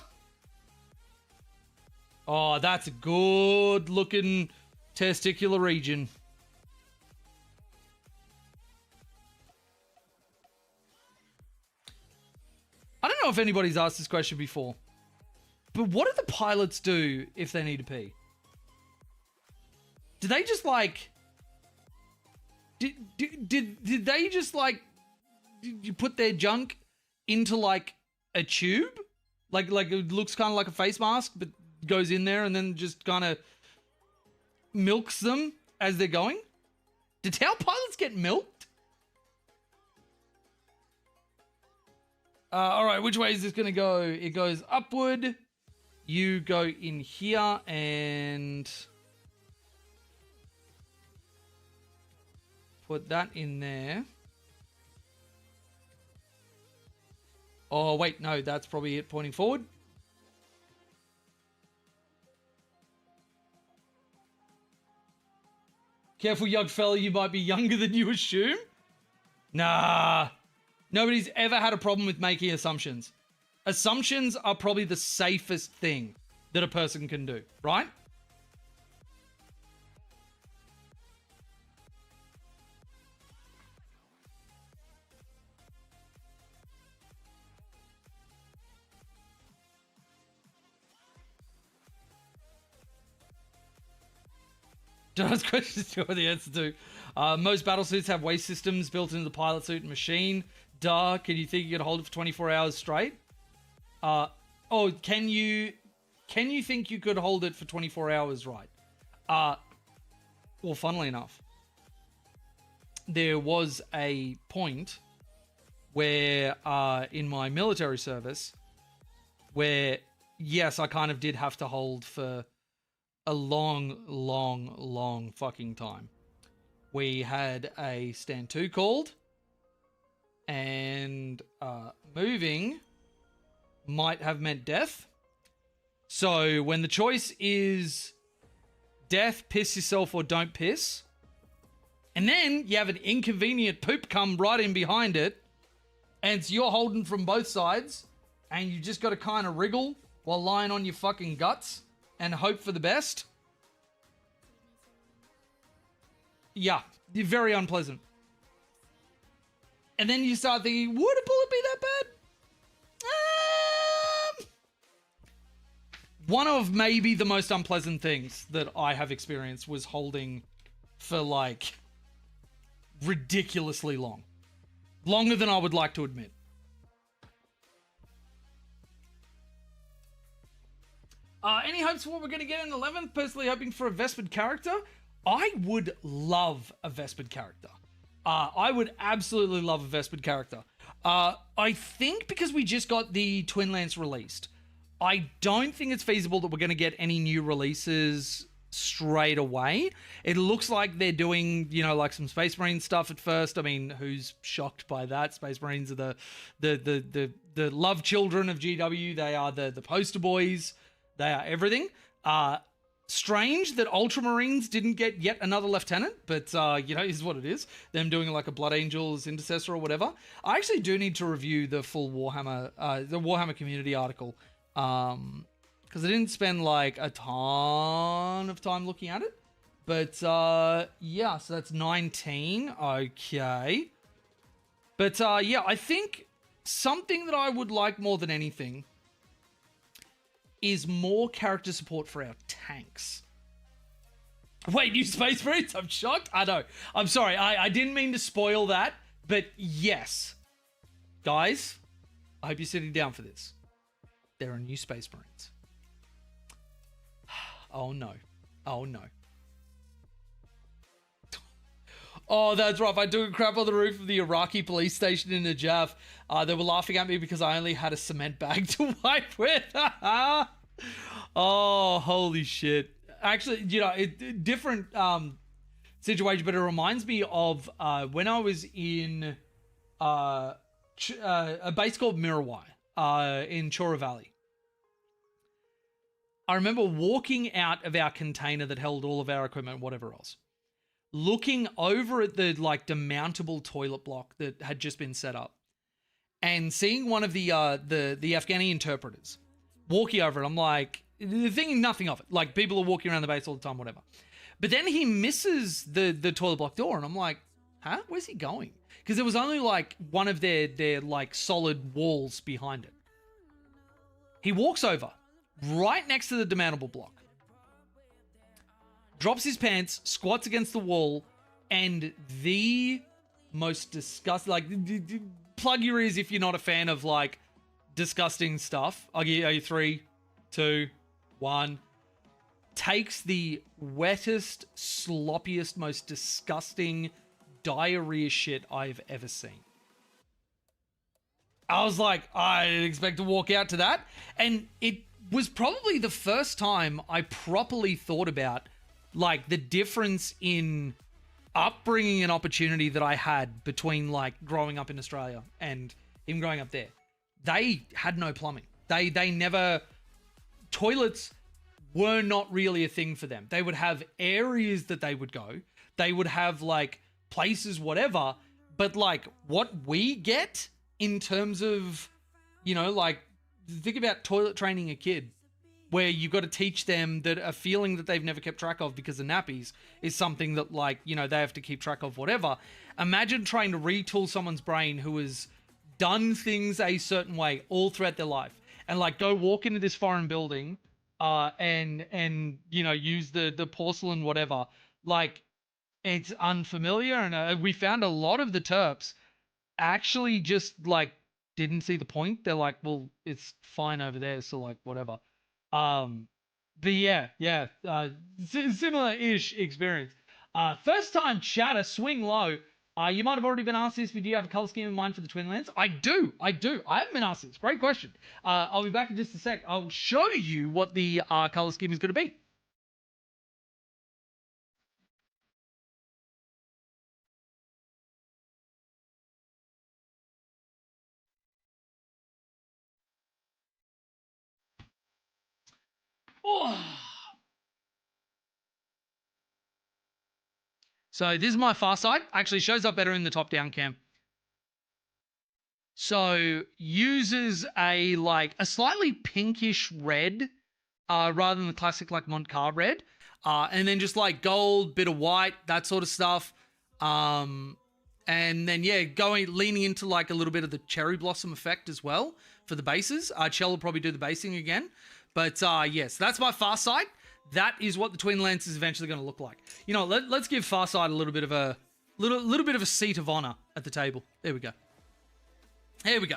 Oh, that's a good looking testicular region. I don't know if anybody's asked this question before, but what do the pilots do if they need to pee? Do they just like... Did they just like... Did you put their junk into like a tube? Like it looks kind of like a face mask, but goes in there and then just kind of milks them as they're going? Did our pilots get milked? All right, which way is this going to go? It goes upward. You go in here and put that in there. Oh, wait, no, that's probably it pointing forward. Careful, young fella, you might be younger than you assume. Nah. Nobody's ever had a problem with making assumptions. Assumptions are probably the safest thing that a person can do, right? John's question is the answer to. Most battlesuits have waste systems built into the pilot suit and machine. Duh. Can you think you can hold it for 24 hours straight? Can you think you could hold it for 24 hours, right? Well, funnily enough, there was a point where, in my military service, where, yes, I kind of did have to hold for a long fucking time. We had a stand 2 called, and moving might have meant death. So when the choice is death, piss yourself, or don't piss, and then you have an inconvenient poop come right in behind it, and so you're holding from both sides, and you just got to kind of wriggle while lying on your fucking guts and hope for the best. Yeah, very unpleasant. And then you start thinking, would a bullet be that bad? One of maybe the most unpleasant things that I have experienced was holding for like ridiculously long. Longer than I would like to admit. Any hopes for what we're going to get in 11th? Personally hoping for a Vespid character. I would love a Vespid character. I would absolutely love a Vespid character. I think because we just got the Twin Lance released, I don't think it's feasible that we're going to get any new releases straight away. It looks like they're doing, you know, like some Space Marine stuff at first. I mean, who's shocked by that? Space Marines are the the love children of GW. They are the poster boys. They are everything. Strange that Ultramarines didn't get yet another lieutenant, but you know, is what it is. Them doing like a Blood Angels intercessor or whatever. I actually do need to review the full Warhammer, the Warhammer community article, because I didn't spend like a ton of time looking at it. But yeah, so that's 19. Okay. But yeah, I think something that I would like more than anything is more character support for our tanks. Wait, new Space Marines? I'm shocked. I know. I'm sorry. I didn't mean to spoil that, but yes. Guys, I hope you're sitting down for this. There are new Space Marines. Oh no. Oh no. Oh, that's rough. I took a crap on the roof of the Iraqi police station in Najaf. They were laughing at me because I only had a cement bag to wipe with. Oh, holy shit. Actually, you know, different situation, but it reminds me of when I was in a base called Mirabai in Chora Valley. I remember walking out of our container that held all of our equipment, whatever else, looking over at the like demountable toilet block that had just been set up, and seeing one of the Afghani interpreters walking over it. I'm like, thinking nothing of it. Like, people are walking around the base all the time, whatever. But then he misses the toilet block door, and I'm like, huh? Where's he going? Because there was only like one of their like solid walls behind it. He walks over right next to the demountable block, drops his pants, squats against the wall, and the most disgusting, like, plug your ears if you're not a fan of, like, disgusting stuff. I'll give you 3, 2, 1. Takes the wettest, sloppiest, most disgusting diarrhea shit I've ever seen. I was like, I didn't expect to walk out to that. And it was probably the first time I properly thought about, like, the difference in upbringing and opportunity that I had between, like, growing up in Australia and him growing up there. They had no plumbing. They never... Toilets were not really a thing for them. They would have areas that they would go. They would have, like, places, whatever. But, like, what we get in terms of, you know, like, think about toilet training a kid, where you've got to teach them that a feeling that they've never kept track of because of nappies is something that, like, you know, they have to keep track of, whatever. Imagine trying to retool someone's brain who has done things a certain way all throughout their life, and, like, go walk into this foreign building and you know, use the porcelain, whatever. Like, it's unfamiliar. And we found a lot of the Terps actually just, like, didn't see the point. They're like, well, it's fine over there, so, like, whatever. But yeah, similar-ish experience. First time chatter, swing low. You might have already been asked this, but do you have a color scheme in mind for the Twin Lands? I do. I haven't been asked this. Great question. I'll be back in just a sec. I'll show you what the color scheme is going to be. Oh. So this is my far side. Actually shows up better in the top-down cam. So uses a slightly pinkish red, rather than the classic like Montcar red, and then just like gold, bit of white, that sort of stuff. And then yeah, leaning into like a little bit of the cherry blossom effect as well for the bases. Chell will probably do the basing again, but yes, that's my far side. That is what the Twin Lance is eventually going to look like. You know, let's give Farsight a little bit of a little bit of a seat of honor at the table. There we go. Here we go.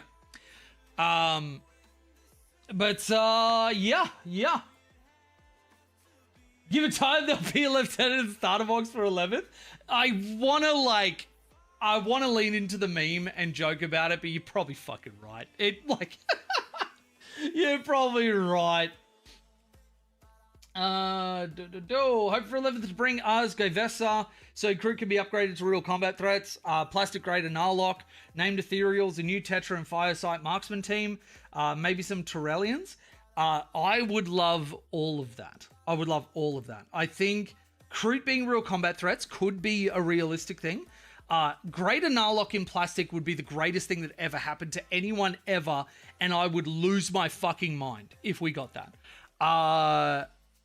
But yeah. Give it time, there'll be a lieutenant in the starter box for 11th. I wanna lean into the meme and joke about it, but you're probably fucking right. You're probably right. Hope for 11th to bring Ars Gavessa so crew can be upgraded to real combat threats. Plastic Raider Narlock, named Ethereals, a new Tetra and Firesight marksman team, maybe some Torellians. I would love all of that. I would love all of that. I think Kroot being real combat threats could be a realistic thing. Greater Narlock in plastic would be the greatest thing that ever happened to anyone ever, and I would lose my fucking mind if we got that.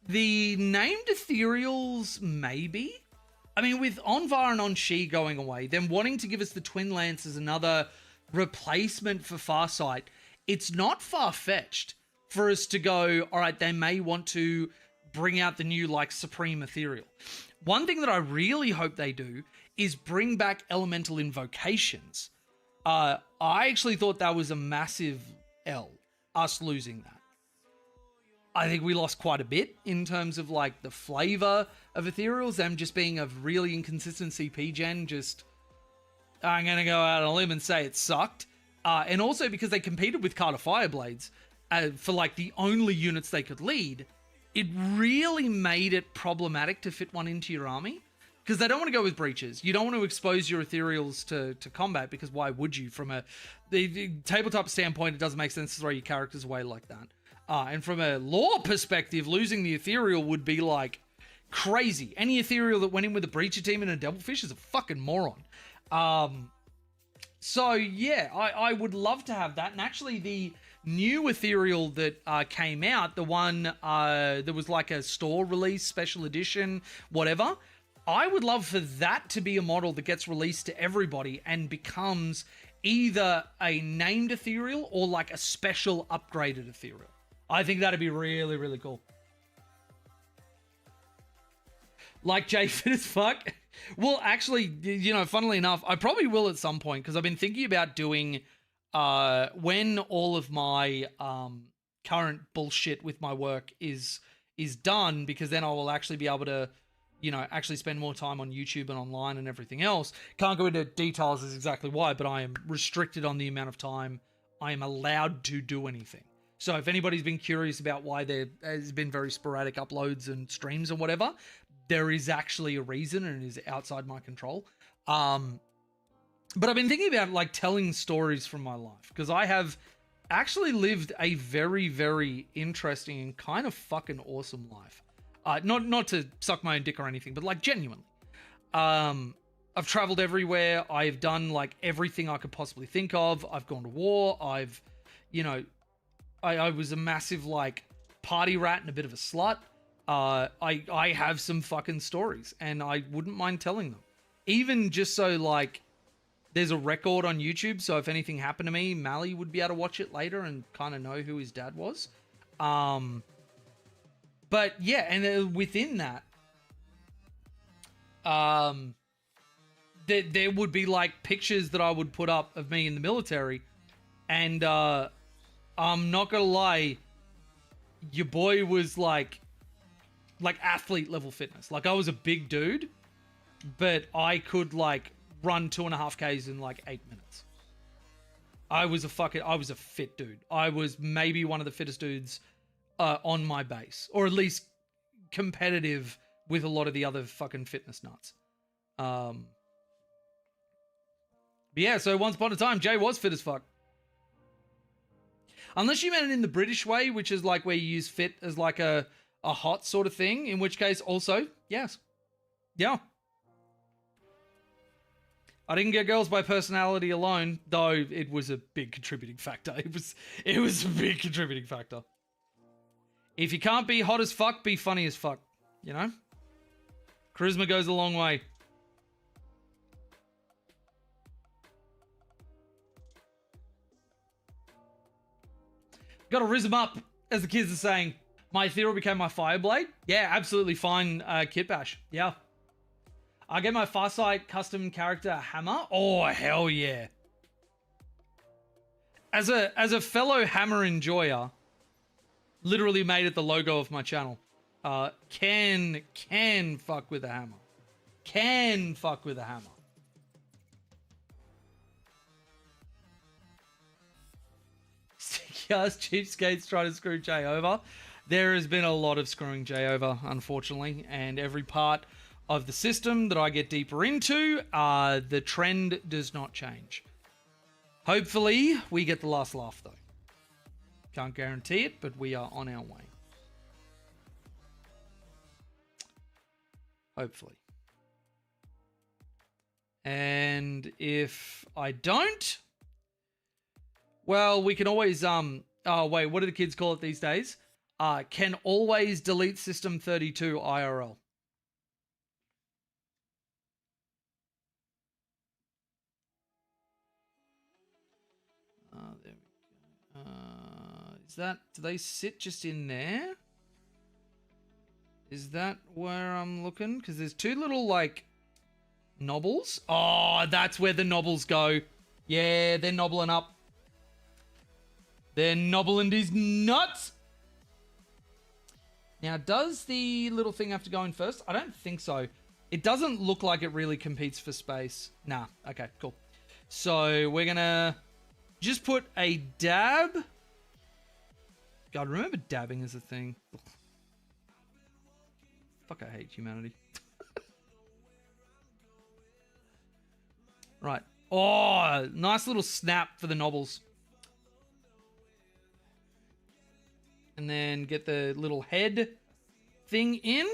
The named Ethereals, maybe? I mean, with Onvar and On-Shi going away, then wanting to give us the Twin Lance as another replacement for Farsight, it's not far-fetched for us to go, all right, they may want to bring out the new, like, Supreme Ethereal. One thing that I really hope they do is bring back Elemental Invocations. I actually thought that was a massive L, us losing that. I think we lost quite a bit in terms of, like, the flavor of Ethereals, them just being a really inconsistent CP gen, just, I'm going to go out on a limb and say it sucked. And also because they competed with Carter Fireblades for, like, the only units they could lead, it really made it problematic to fit one into your army. Because they don't want to go with breaches. You don't want to expose your Ethereals to combat, because why would you? From the tabletop standpoint, it doesn't make sense to throw your characters away like that. And from a lore perspective, losing the Ethereal would be, like, crazy. Any Ethereal that went in with a Breacher team and a Devilfish is a fucking moron. So, yeah, I would love to have that. And actually, the new Ethereal that came out, the one that was like a store release, special edition, whatever, I would love for that to be a model that gets released to everybody and becomes either a named Ethereal or like a special upgraded Ethereal. I think that'd be really, really cool. Like Jay fit as fuck. Well, actually, you know, funnily enough, I probably will at some point, because I've been thinking about doing when all of my current bullshit with my work is done, because then I will actually be able to, you know, actually spend more time on YouTube and online and everything else. Can't go into details as exactly why, but I am restricted on the amount of time I am allowed to do anything. So if anybody's been curious about why there has been very sporadic uploads and streams and whatever, there is actually a reason, and it is outside my control. But I've been thinking about, like, telling stories from my life, because I have actually lived a very, very interesting and kind of fucking awesome life. Not to suck my own dick or anything, but, like, genuinely. I've traveled everywhere. I've done, like, everything I could possibly think of. I've gone to war. I've, you know, I was a massive, like, party rat and a bit of a slut. I have some fucking stories, and I wouldn't mind telling them. Even just so, like, there's a record on YouTube, so if anything happened to me, Mally would be able to watch it later and kind of know who his dad was. But yeah, and within that, there would be, like, pictures that I would put up of me in the military, and I'm not gonna lie, your boy was like athlete level fitness. Like, I was a big dude, but I could, like, run 2.5 Ks in, like, 8 minutes. I was a fit dude. I was maybe one of the fittest dudes on my base, or at least competitive with a lot of the other fucking fitness nuts. But yeah, so once upon a time, Jay was fit as fuck. Unless you meant it in the British way, which is like where you use fit as like a hot sort of thing, in which case also, yes. Yeah. I didn't get girls by personality alone, though it was a big contributing factor. It was a big contributing factor. If you can't be hot as fuck, be funny as fuck, you know? Charisma goes a long way. Gotta rizz up, as the kids are saying. My Ethereal became my Fireblade. Yeah, absolutely fine, Kitbash. Yeah. I get my Farsight custom character Hammer. Oh, hell yeah. As a fellow Hammer enjoyer, literally made it the logo of my channel. Can fuck with a hammer. Can fuck with a hammer. Sticky ass cheapskates trying to screw Jay over. There has been a lot of screwing Jay over, unfortunately, and every part of the system that I get deeper into, the trend does not change. Hopefully, we get the last laugh, though. Can't guarantee it, but we are on our way. Hopefully. And if I don't, well, we can always, oh, wait, what do the kids call it these days? Can always delete System 32 IRL. There we go. Is that, do they sit just in there? Is that where I'm looking? Because there's two little, like, knobbles. Oh, that's where the knobbles go. Yeah, they're knobbling up. They're knobbling these nuts. Now, does the little thing have to go in first? I don't think so. It doesn't look like it really competes for space. Nah, okay, cool. So we're gonna just put a dab. God, remember dabbing as a thing. Ugh. Fuck, I hate humanity. Right. Oh, nice little snap for the knobbles. And then get the little head thing in.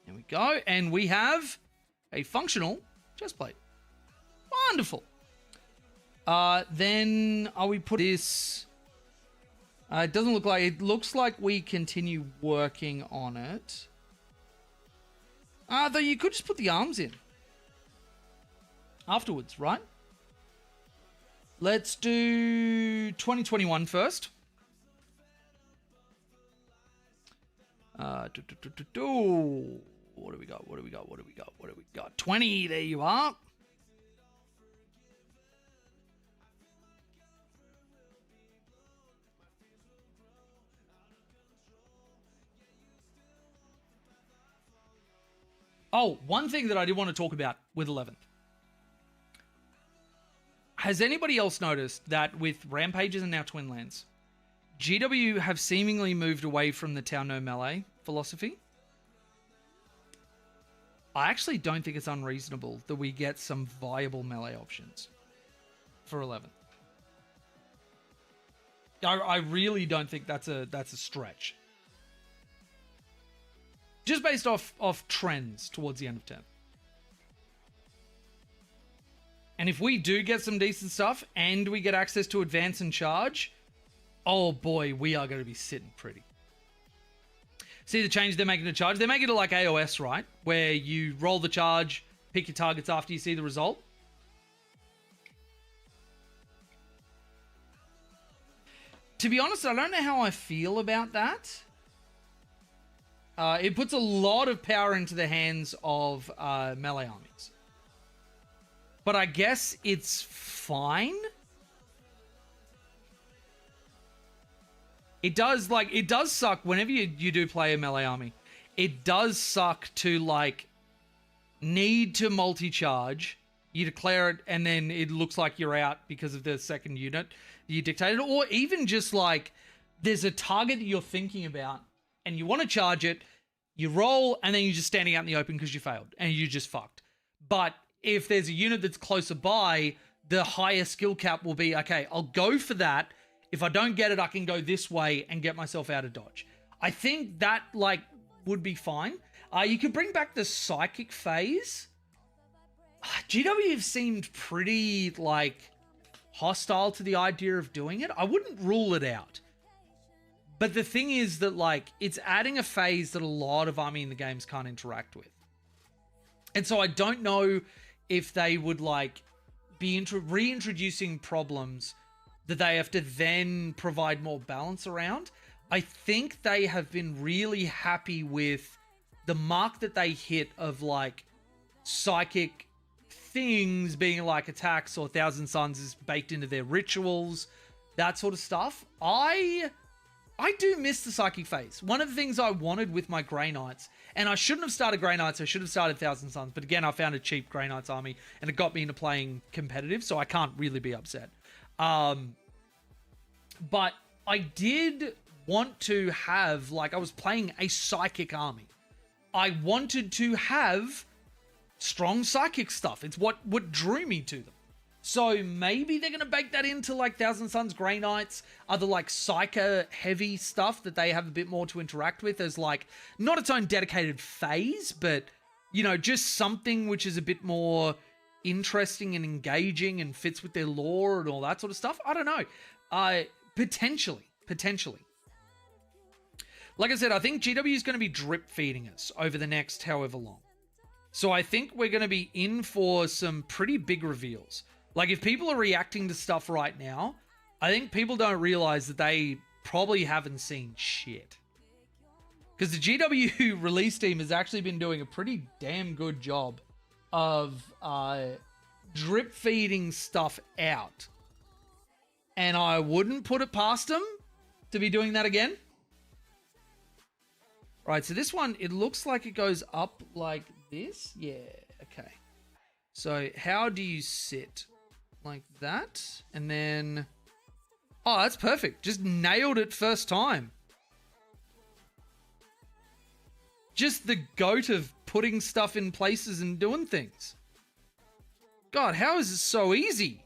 There we go. And we have a functional chest plate. Wonderful. Then we put this. It doesn't look like, it looks like we continue working on it. Though you could just put the arms in afterwards, right? Let's do 2021 first. What do we got? What do we got? What do we got? What do we got? 20, there you are. Oh, one thing that I did want to talk about with 11th. Has anybody else noticed that with Rampages and now Twin Lands, GW have seemingly moved away from the town no melee philosophy? I actually don't think it's unreasonable that we get some viable melee options for 11th. I really don't think that's a stretch. Just based off trends towards the end of 10th. And if we do get some decent stuff and we get access to advance and charge, oh boy, we are going to be sitting pretty. See the change they're making to charge? They're making it like AOS, right? Where you roll the charge, pick your targets after you see the result. To be honest, I don't know how I feel about that. It puts a lot of power into the hands of melee armies. But I guess it's fine. It does suck whenever you do play a melee army. It does suck to like need to multi-charge. You declare it and then it looks like you're out because of the second unit you dictated. Or even just like there's a target that you're thinking about and you want to charge it, you roll, and then you're just standing out in the open because you failed and you just fucked. But if there's a unit that's closer by, the higher skill cap will be, okay, I'll go for that. If I don't get it, I can go this way and get myself out of dodge. I think that, like, would be fine. You could bring back the psychic phase. GW have seemed pretty, like, hostile to the idea of doing it. I wouldn't rule it out. But the thing is that, like, it's adding a phase that a lot of army in the games can't interact with. And so I don't know if they would, like, be reintroducing problems that they have to then provide more balance around. I think they have been really happy with the mark that they hit of, like, psychic things being, like, attacks or Thousand Suns is baked into their rituals, that sort of stuff. I do miss the psychic phase. One of the things I wanted with my Grey Knights, and I shouldn't have started Grey Knights, I should have started Thousand Suns, but again, I found a cheap Grey Knights army, and it got me into playing competitive, so I can't really be upset. But I did want to have, like, I was playing a psychic army. I wanted to have strong psychic stuff. It's what drew me to them. So maybe they're going to bake that into like Thousand Sons, Grey Knights, other like Psyker heavy stuff that they have a bit more to interact with as like not its own dedicated phase, but you know, just something which is a bit more interesting and engaging and fits with their lore and all that sort of stuff. I don't know. Potentially. Like I said, I think GW is going to be drip feeding us over the next however long. So I think we're going to be in for some pretty big reveals. Like, if people are reacting to stuff right now, I think people don't realize that they probably haven't seen shit. Because the GW release team has actually been doing a pretty damn good job of drip feeding stuff out. And I wouldn't put it past them to be doing that again. Right, so this one, it looks like it goes up like this. Yeah, okay. So how do you sit? Like that, and then oh, that's perfect. Just nailed it first time. Just the goat of putting stuff in places and doing things. God, how is this so easy?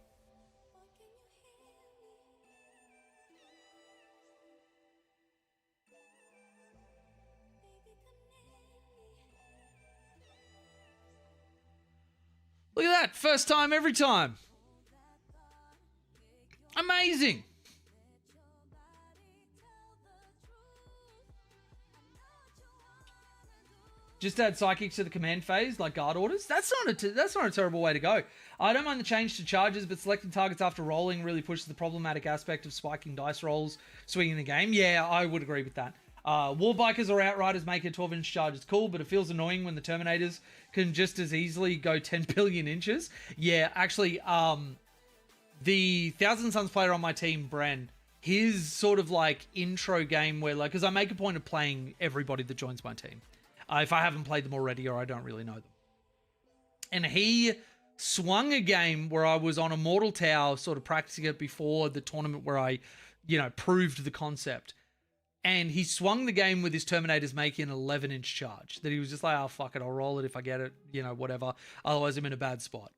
Look at that, first time every time. Amazing. Just add psychics to the command phase, like guard orders. That's not a terrible way to go. I don't mind the change to charges, but selecting targets after rolling really pushes the problematic aspect of spiking dice rolls, swinging the game. Yeah, I would agree with that. Warbikers or Outriders make a 12-inch charge. It's cool, but it feels annoying when the Terminators can just as easily go 10 billion inches. Yeah, actually, the Thousand Sons player on my team, Bren, his sort of like intro game where like, because I make a point of playing everybody that joins my team. If I haven't played them already or I don't really know them. And he swung a game where I was on a Mortal Tower sort of practicing it before the tournament where I, you know, proved the concept. And he swung the game with his Terminators making an 11-inch charge. That he was just like, oh, fuck it, I'll roll it if I get it, you know, whatever. Otherwise, I'm in a bad spot.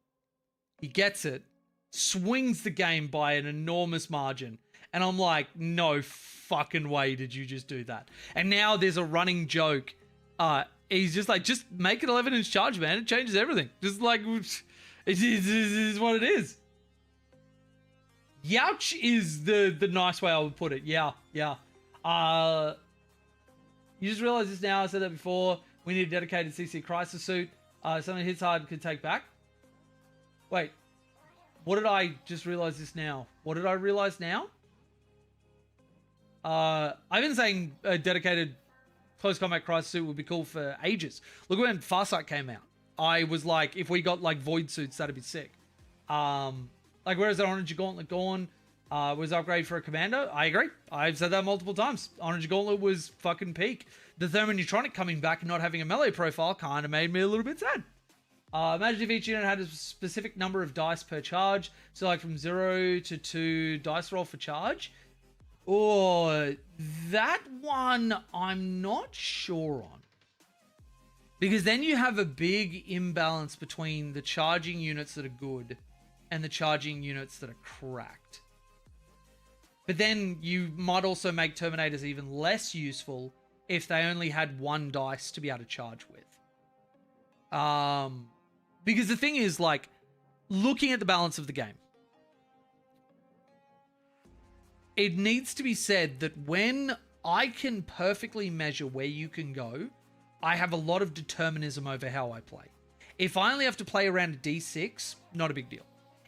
He gets it, swings the game by an enormous margin. And I'm like, no fucking way did you just do that. And now there's a running joke. He's just like, just make an 11-inch charge, man. It changes everything. Just like, it is what it is. Youch is the nice way I would put it. Yeah. You just realized this now. I said that before. We need a dedicated CC crisis suit. Something hits hard could take back. Wait. What did I just realize this now? What did I realize now? I've been saying a dedicated close combat crisis suit would be cool for ages. Look when Farsight came out. I was like, if we got like void suits, that'd be sick. Like, whereas that Orange Gauntlet gone was upgrade for a commander. I agree. I've said that multiple times. Orange Gauntlet was fucking peak. The Thermoneutronic coming back and not having a melee profile kind of made me a little bit sad. Imagine if each unit had a specific number of dice per charge. So like from 0 to 2 dice roll for charge. Or that one I'm not sure on. Because then you have a big imbalance between the charging units that are good and the charging units that are cracked. But then you might also make Terminators even less useful if they only had one dice to be able to charge with. Because the thing is, like, looking at the balance of the game, it needs to be said that when I can perfectly measure where you can go, I have a lot of determinism over how I play. If I only have to play around a D6, not a big deal.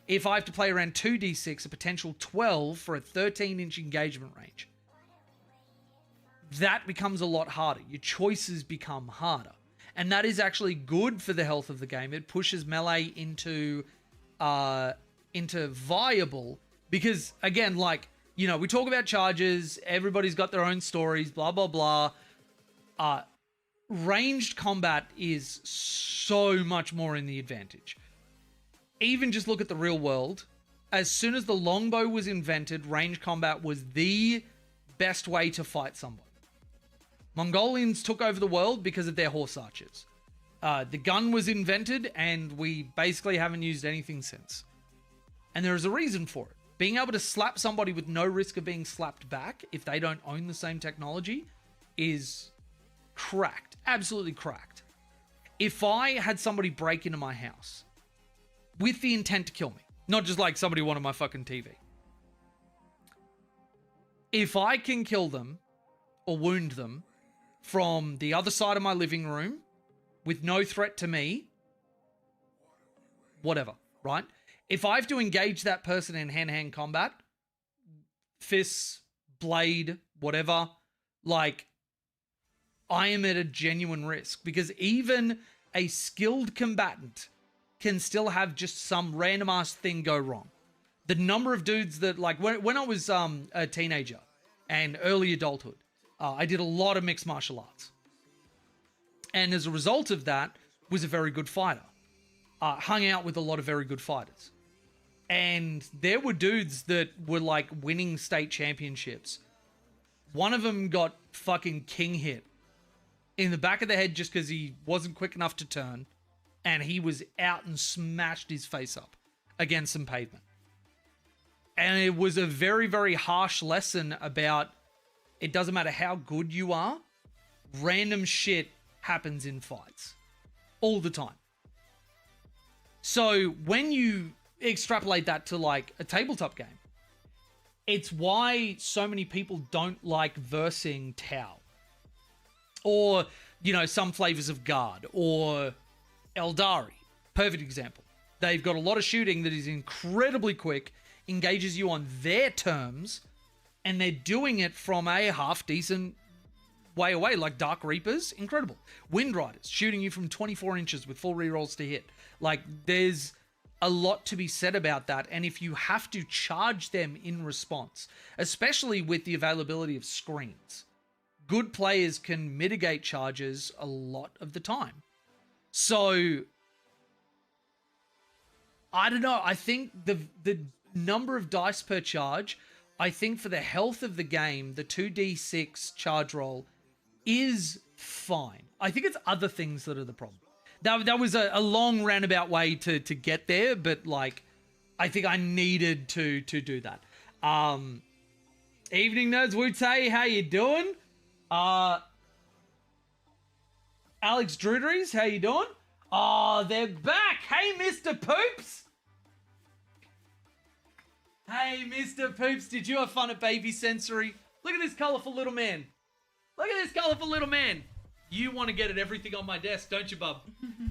If I have to play around 2d6, a potential 12 for a 13-inch engagement range, that becomes a lot harder. Your choices become harder. And that is actually good for the health of the game. It pushes melee into viable because, again, like, you know, we talk about charges, everybody's got their own stories, blah, blah, blah. Ranged combat is so much more in the advantage. Even just look at the real world as soon as the longbow was invented, range combat was the best way to fight somebody. Mongolians took over the world because of their horse archers. The gun was invented, and we basically haven't used anything since. And there is a reason for it. Being able to slap somebody with no risk of being slapped back if they don't own the same technology is cracked. Absolutely cracked. If I had somebody break into my house with the intent to kill me, not just like somebody wanted my fucking TV. If I can kill them or wound them from the other side of my living room with no threat to me, whatever, right? If I have to engage that person in hand-to-hand combat, fists, blade, whatever, like, I am at a genuine risk, because even a skilled combatant can still have just some random ass thing go wrong. The number of dudes that, like, when I was a teenager and early adulthood, I did a lot of mixed martial arts. And as a result of that, was a very good fighter. Hung out with a lot of very good fighters. And there were dudes that were like winning state championships. One of them got fucking king hit in the back of the head just because he wasn't quick enough to turn. And he was out and smashed his face up against some pavement. And it was a very, very harsh lesson about it doesn't matter how good you are. Random shit happens in fights all the time. So when you extrapolate that to like a tabletop game, it's why so many people don't like versing Tau or, you know, some flavors of Guard or Eldari. Perfect example. They've got a lot of shooting that is incredibly quick, engages you on their terms, and they're doing it from a half decent way away, like Dark Reapers, incredible. Wind Riders, shooting you from 24 inches with full rerolls to hit. Like, there's a lot to be said about that, and if you have to charge them in response, especially with the availability of screens, good players can mitigate charges a lot of the time. So, I don't know, I think the number of dice per charge, I think for the health of the game, the 2d6 charge roll is fine. I think it's other things that are the problem. That was a long roundabout way to get there, but like, I think I needed to do that. Evening nerds, Wu-Tay, how you doing? Alex Druderies, how you doing? Oh, they're back. Hey, Mr. Poops. Hey, Mr. Poops, did you have fun at Baby Sensory? Look at this colorful little man. Look at this colorful little man. You want to get at everything on my desk, don't you, bub?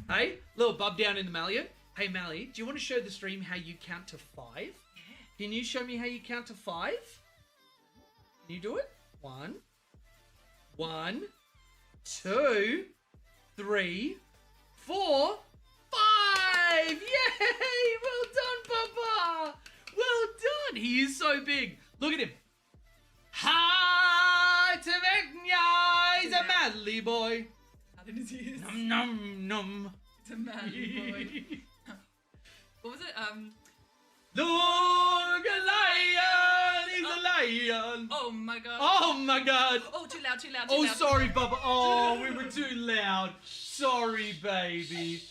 Hey, little bub down in the Malleus. Hey, Mally, do you want to show the stream how you count to 5? Yeah. Can you show me how you count to 5? Can you do it? 1, 2, 3, 4, 5. Yay! Well done, Papa. Well done. He is so big. Look at him. Ha! Tavegna is a manly boy. How did he use? Num num num. It's a manly boy. What was it? Look, a lion. He's a lion. Oh my god. Oh my god. Oh, too loud, too loud, Oh, loud. sorry, Bubba. Oh, we were too loud. Sorry, baby.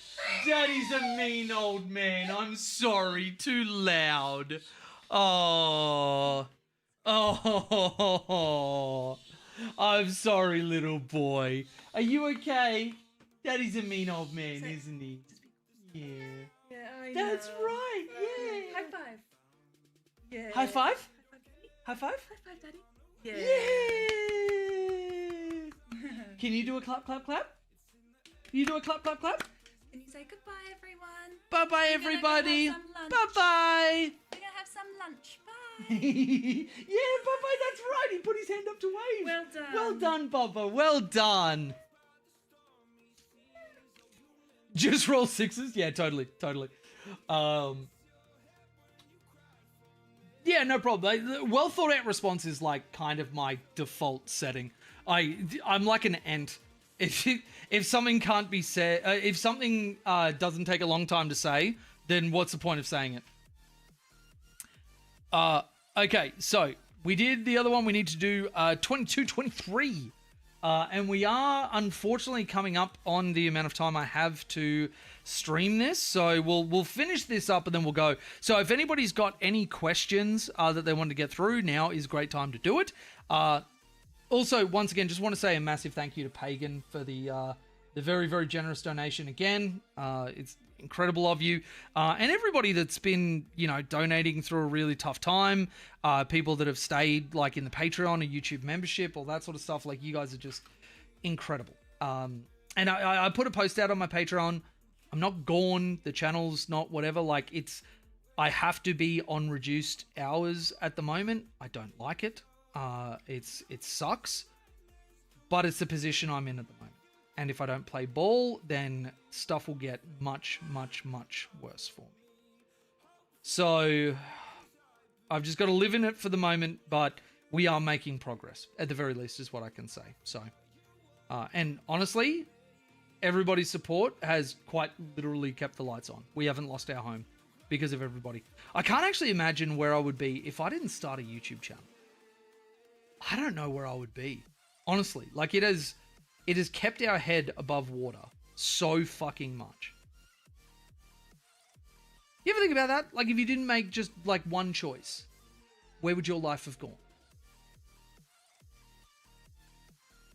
Daddy's a mean old man. I'm sorry. Too loud. Oh. Oh. I'm sorry, little boy. Are you okay? Daddy's a mean old man, isn't he? Yeah. Yeah, I That's know. right. Yeah. High five. Yeah. High five? High five, Daddy. High five? High five, Daddy. Yeah. Yeah. Can you do a clap, clap, clap? Can you do a clap, clap, clap? Can you say goodbye, everyone? Bye-bye, We're gonna go everybody. have some lunch. Bye-bye. We're gonna have some lunch. Bye. Yeah, bye-bye, that's right. He put his hand up to wave. Well done. Well done, Bubba. Well done. Just roll 6s? Yeah, totally. Yeah, no problem. Well thought out response is like kind of my default setting. I'm like an ant. If something can't be said, if something doesn't take a long time to say, then what's the point of saying it? Okay, so we did the other one. We need to do 22, 23. And we are unfortunately coming up on the amount of time I have to stream this. So we'll finish this up and then we'll go. So if anybody's got any questions that they want to get through, now is a great time to do it. Also, once again, just want to say a massive thank you to Pagan for the very, very generous donation again. It's incredible of you. And everybody that's been, donating through a really tough time. People that have stayed like in the Patreon, a YouTube membership, all that sort of stuff. Like, you guys are just incredible. And I put a post out on my Patreon. I'm not gone. The channel's not whatever. Like, I have to be on reduced hours at the moment. I don't like it. It sucks, but it's the position I'm in at the moment. And if I don't play ball, then stuff will get much, much, much worse for me. So I've just got to live in it for the moment, but we are making progress, at the very least, is what I can say. So, and honestly, everybody's support has quite literally kept the lights on. We haven't lost our home because of everybody. I can't actually imagine where I would be if I didn't start a YouTube channel. I don't know where I would be. Honestly, like, it has kept our head above water so fucking much. You ever think about that? Like, if you didn't make just like one choice, where would your life have gone?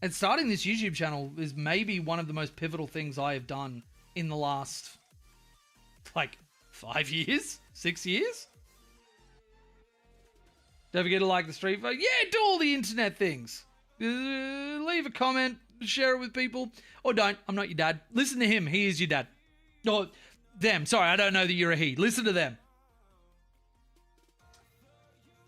And starting this YouTube channel is maybe one of the most pivotal things I have done in the last, like, 5 years, 6 years. Don't forget to like the stream. Yeah, do all the internet things. Leave a comment, share it with people, or don't. I'm not your dad. Listen to him. He is your dad. Or them. Sorry, I don't know that you're a he. Listen to them.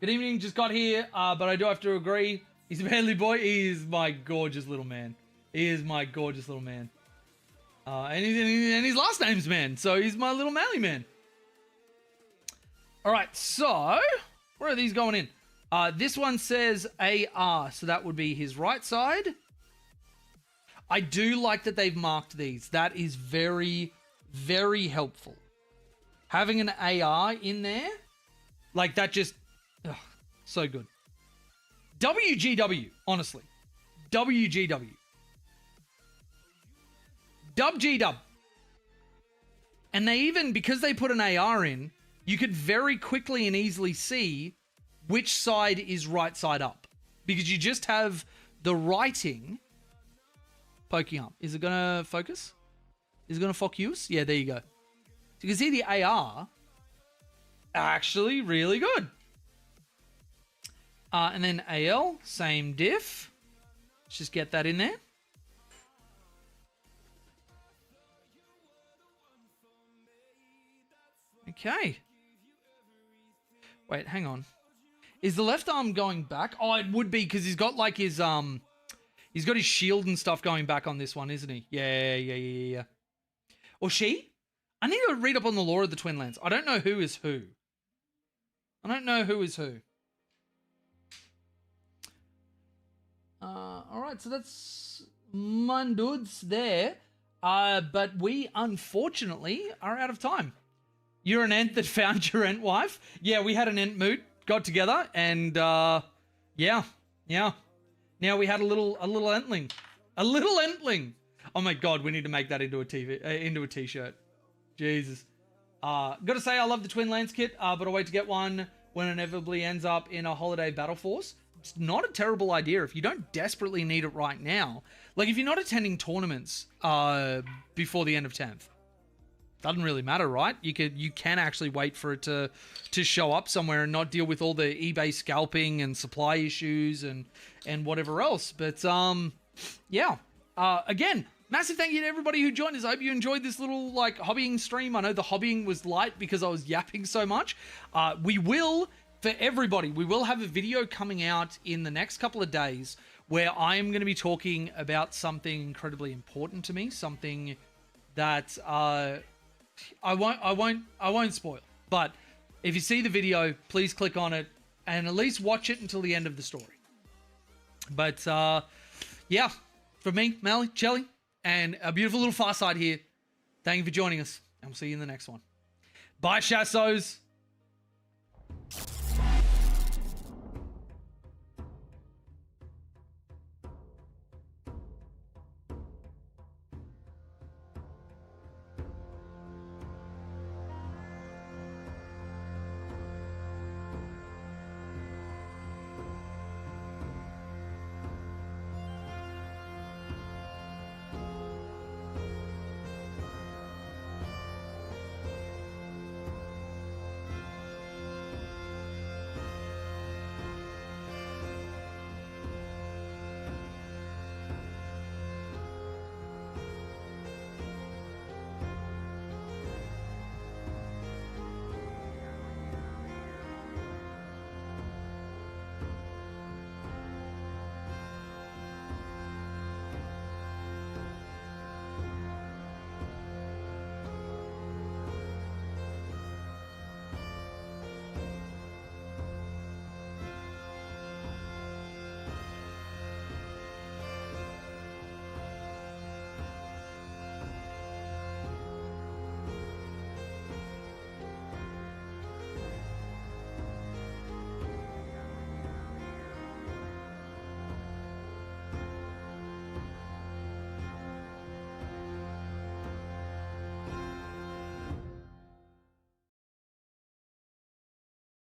Good evening. Just got here, but I do have to agree. He's a manly boy. He is my gorgeous little man. He is my gorgeous little man. And his last name's Man, so he's my little manly man. All right, so where are these going in? This one says AR, so that would be his right side. I do like that they've marked these. That is very, very helpful. Having an AR in there, like, that just, so good. WGW, honestly. WGW. Dub G-Dub. And they even, because they put an AR in, you could very quickly and easily see which side is right side up. Because you just have the writing poking up. Is it going to focus? Is it going to focus? Yeah, there you go. So you can see the AR actually really good. And then AL, same diff. Let's just get that in there. Okay. Wait, hang on. Is the left arm going back? Oh, it would be, because he's got like his he's got his shield and stuff going back on this one, isn't he? Yeah. Or she? I need to read up on the lore of the Twin Lands. I don't know who is who. All right, so that's Munduds there. But we unfortunately are out of time. You're an ent that found your ent wife. Yeah, we had an ent moot. Got together and yeah. Now we had a little entling. Oh my god, we need to make that into a t-shirt. Jesus. Gotta say, I love the Twin Lands kit, but I'll wait to get one when it inevitably ends up in a holiday battle force. It's not a terrible idea if you don't desperately need it right now. Like, if you're not attending tournaments before the end of 10th. Doesn't really matter, right? You can actually wait for it to show up somewhere and not deal with all the eBay scalping and supply issues and whatever else. But yeah. Again, massive thank you to everybody who joined us. I hope you enjoyed this little like hobbying stream. I know the hobbying was light because I was yapping so much. We will have a video coming out in the next couple of days where I am going to be talking about something incredibly important to me, something that I won't spoil, but if you see the video, please click on it and at least watch it until the end of the story. But yeah, from me, Mally, Chelly, and a beautiful little Farside here, thank you for joining us, and we'll see you in the next one. Bye, Chassos.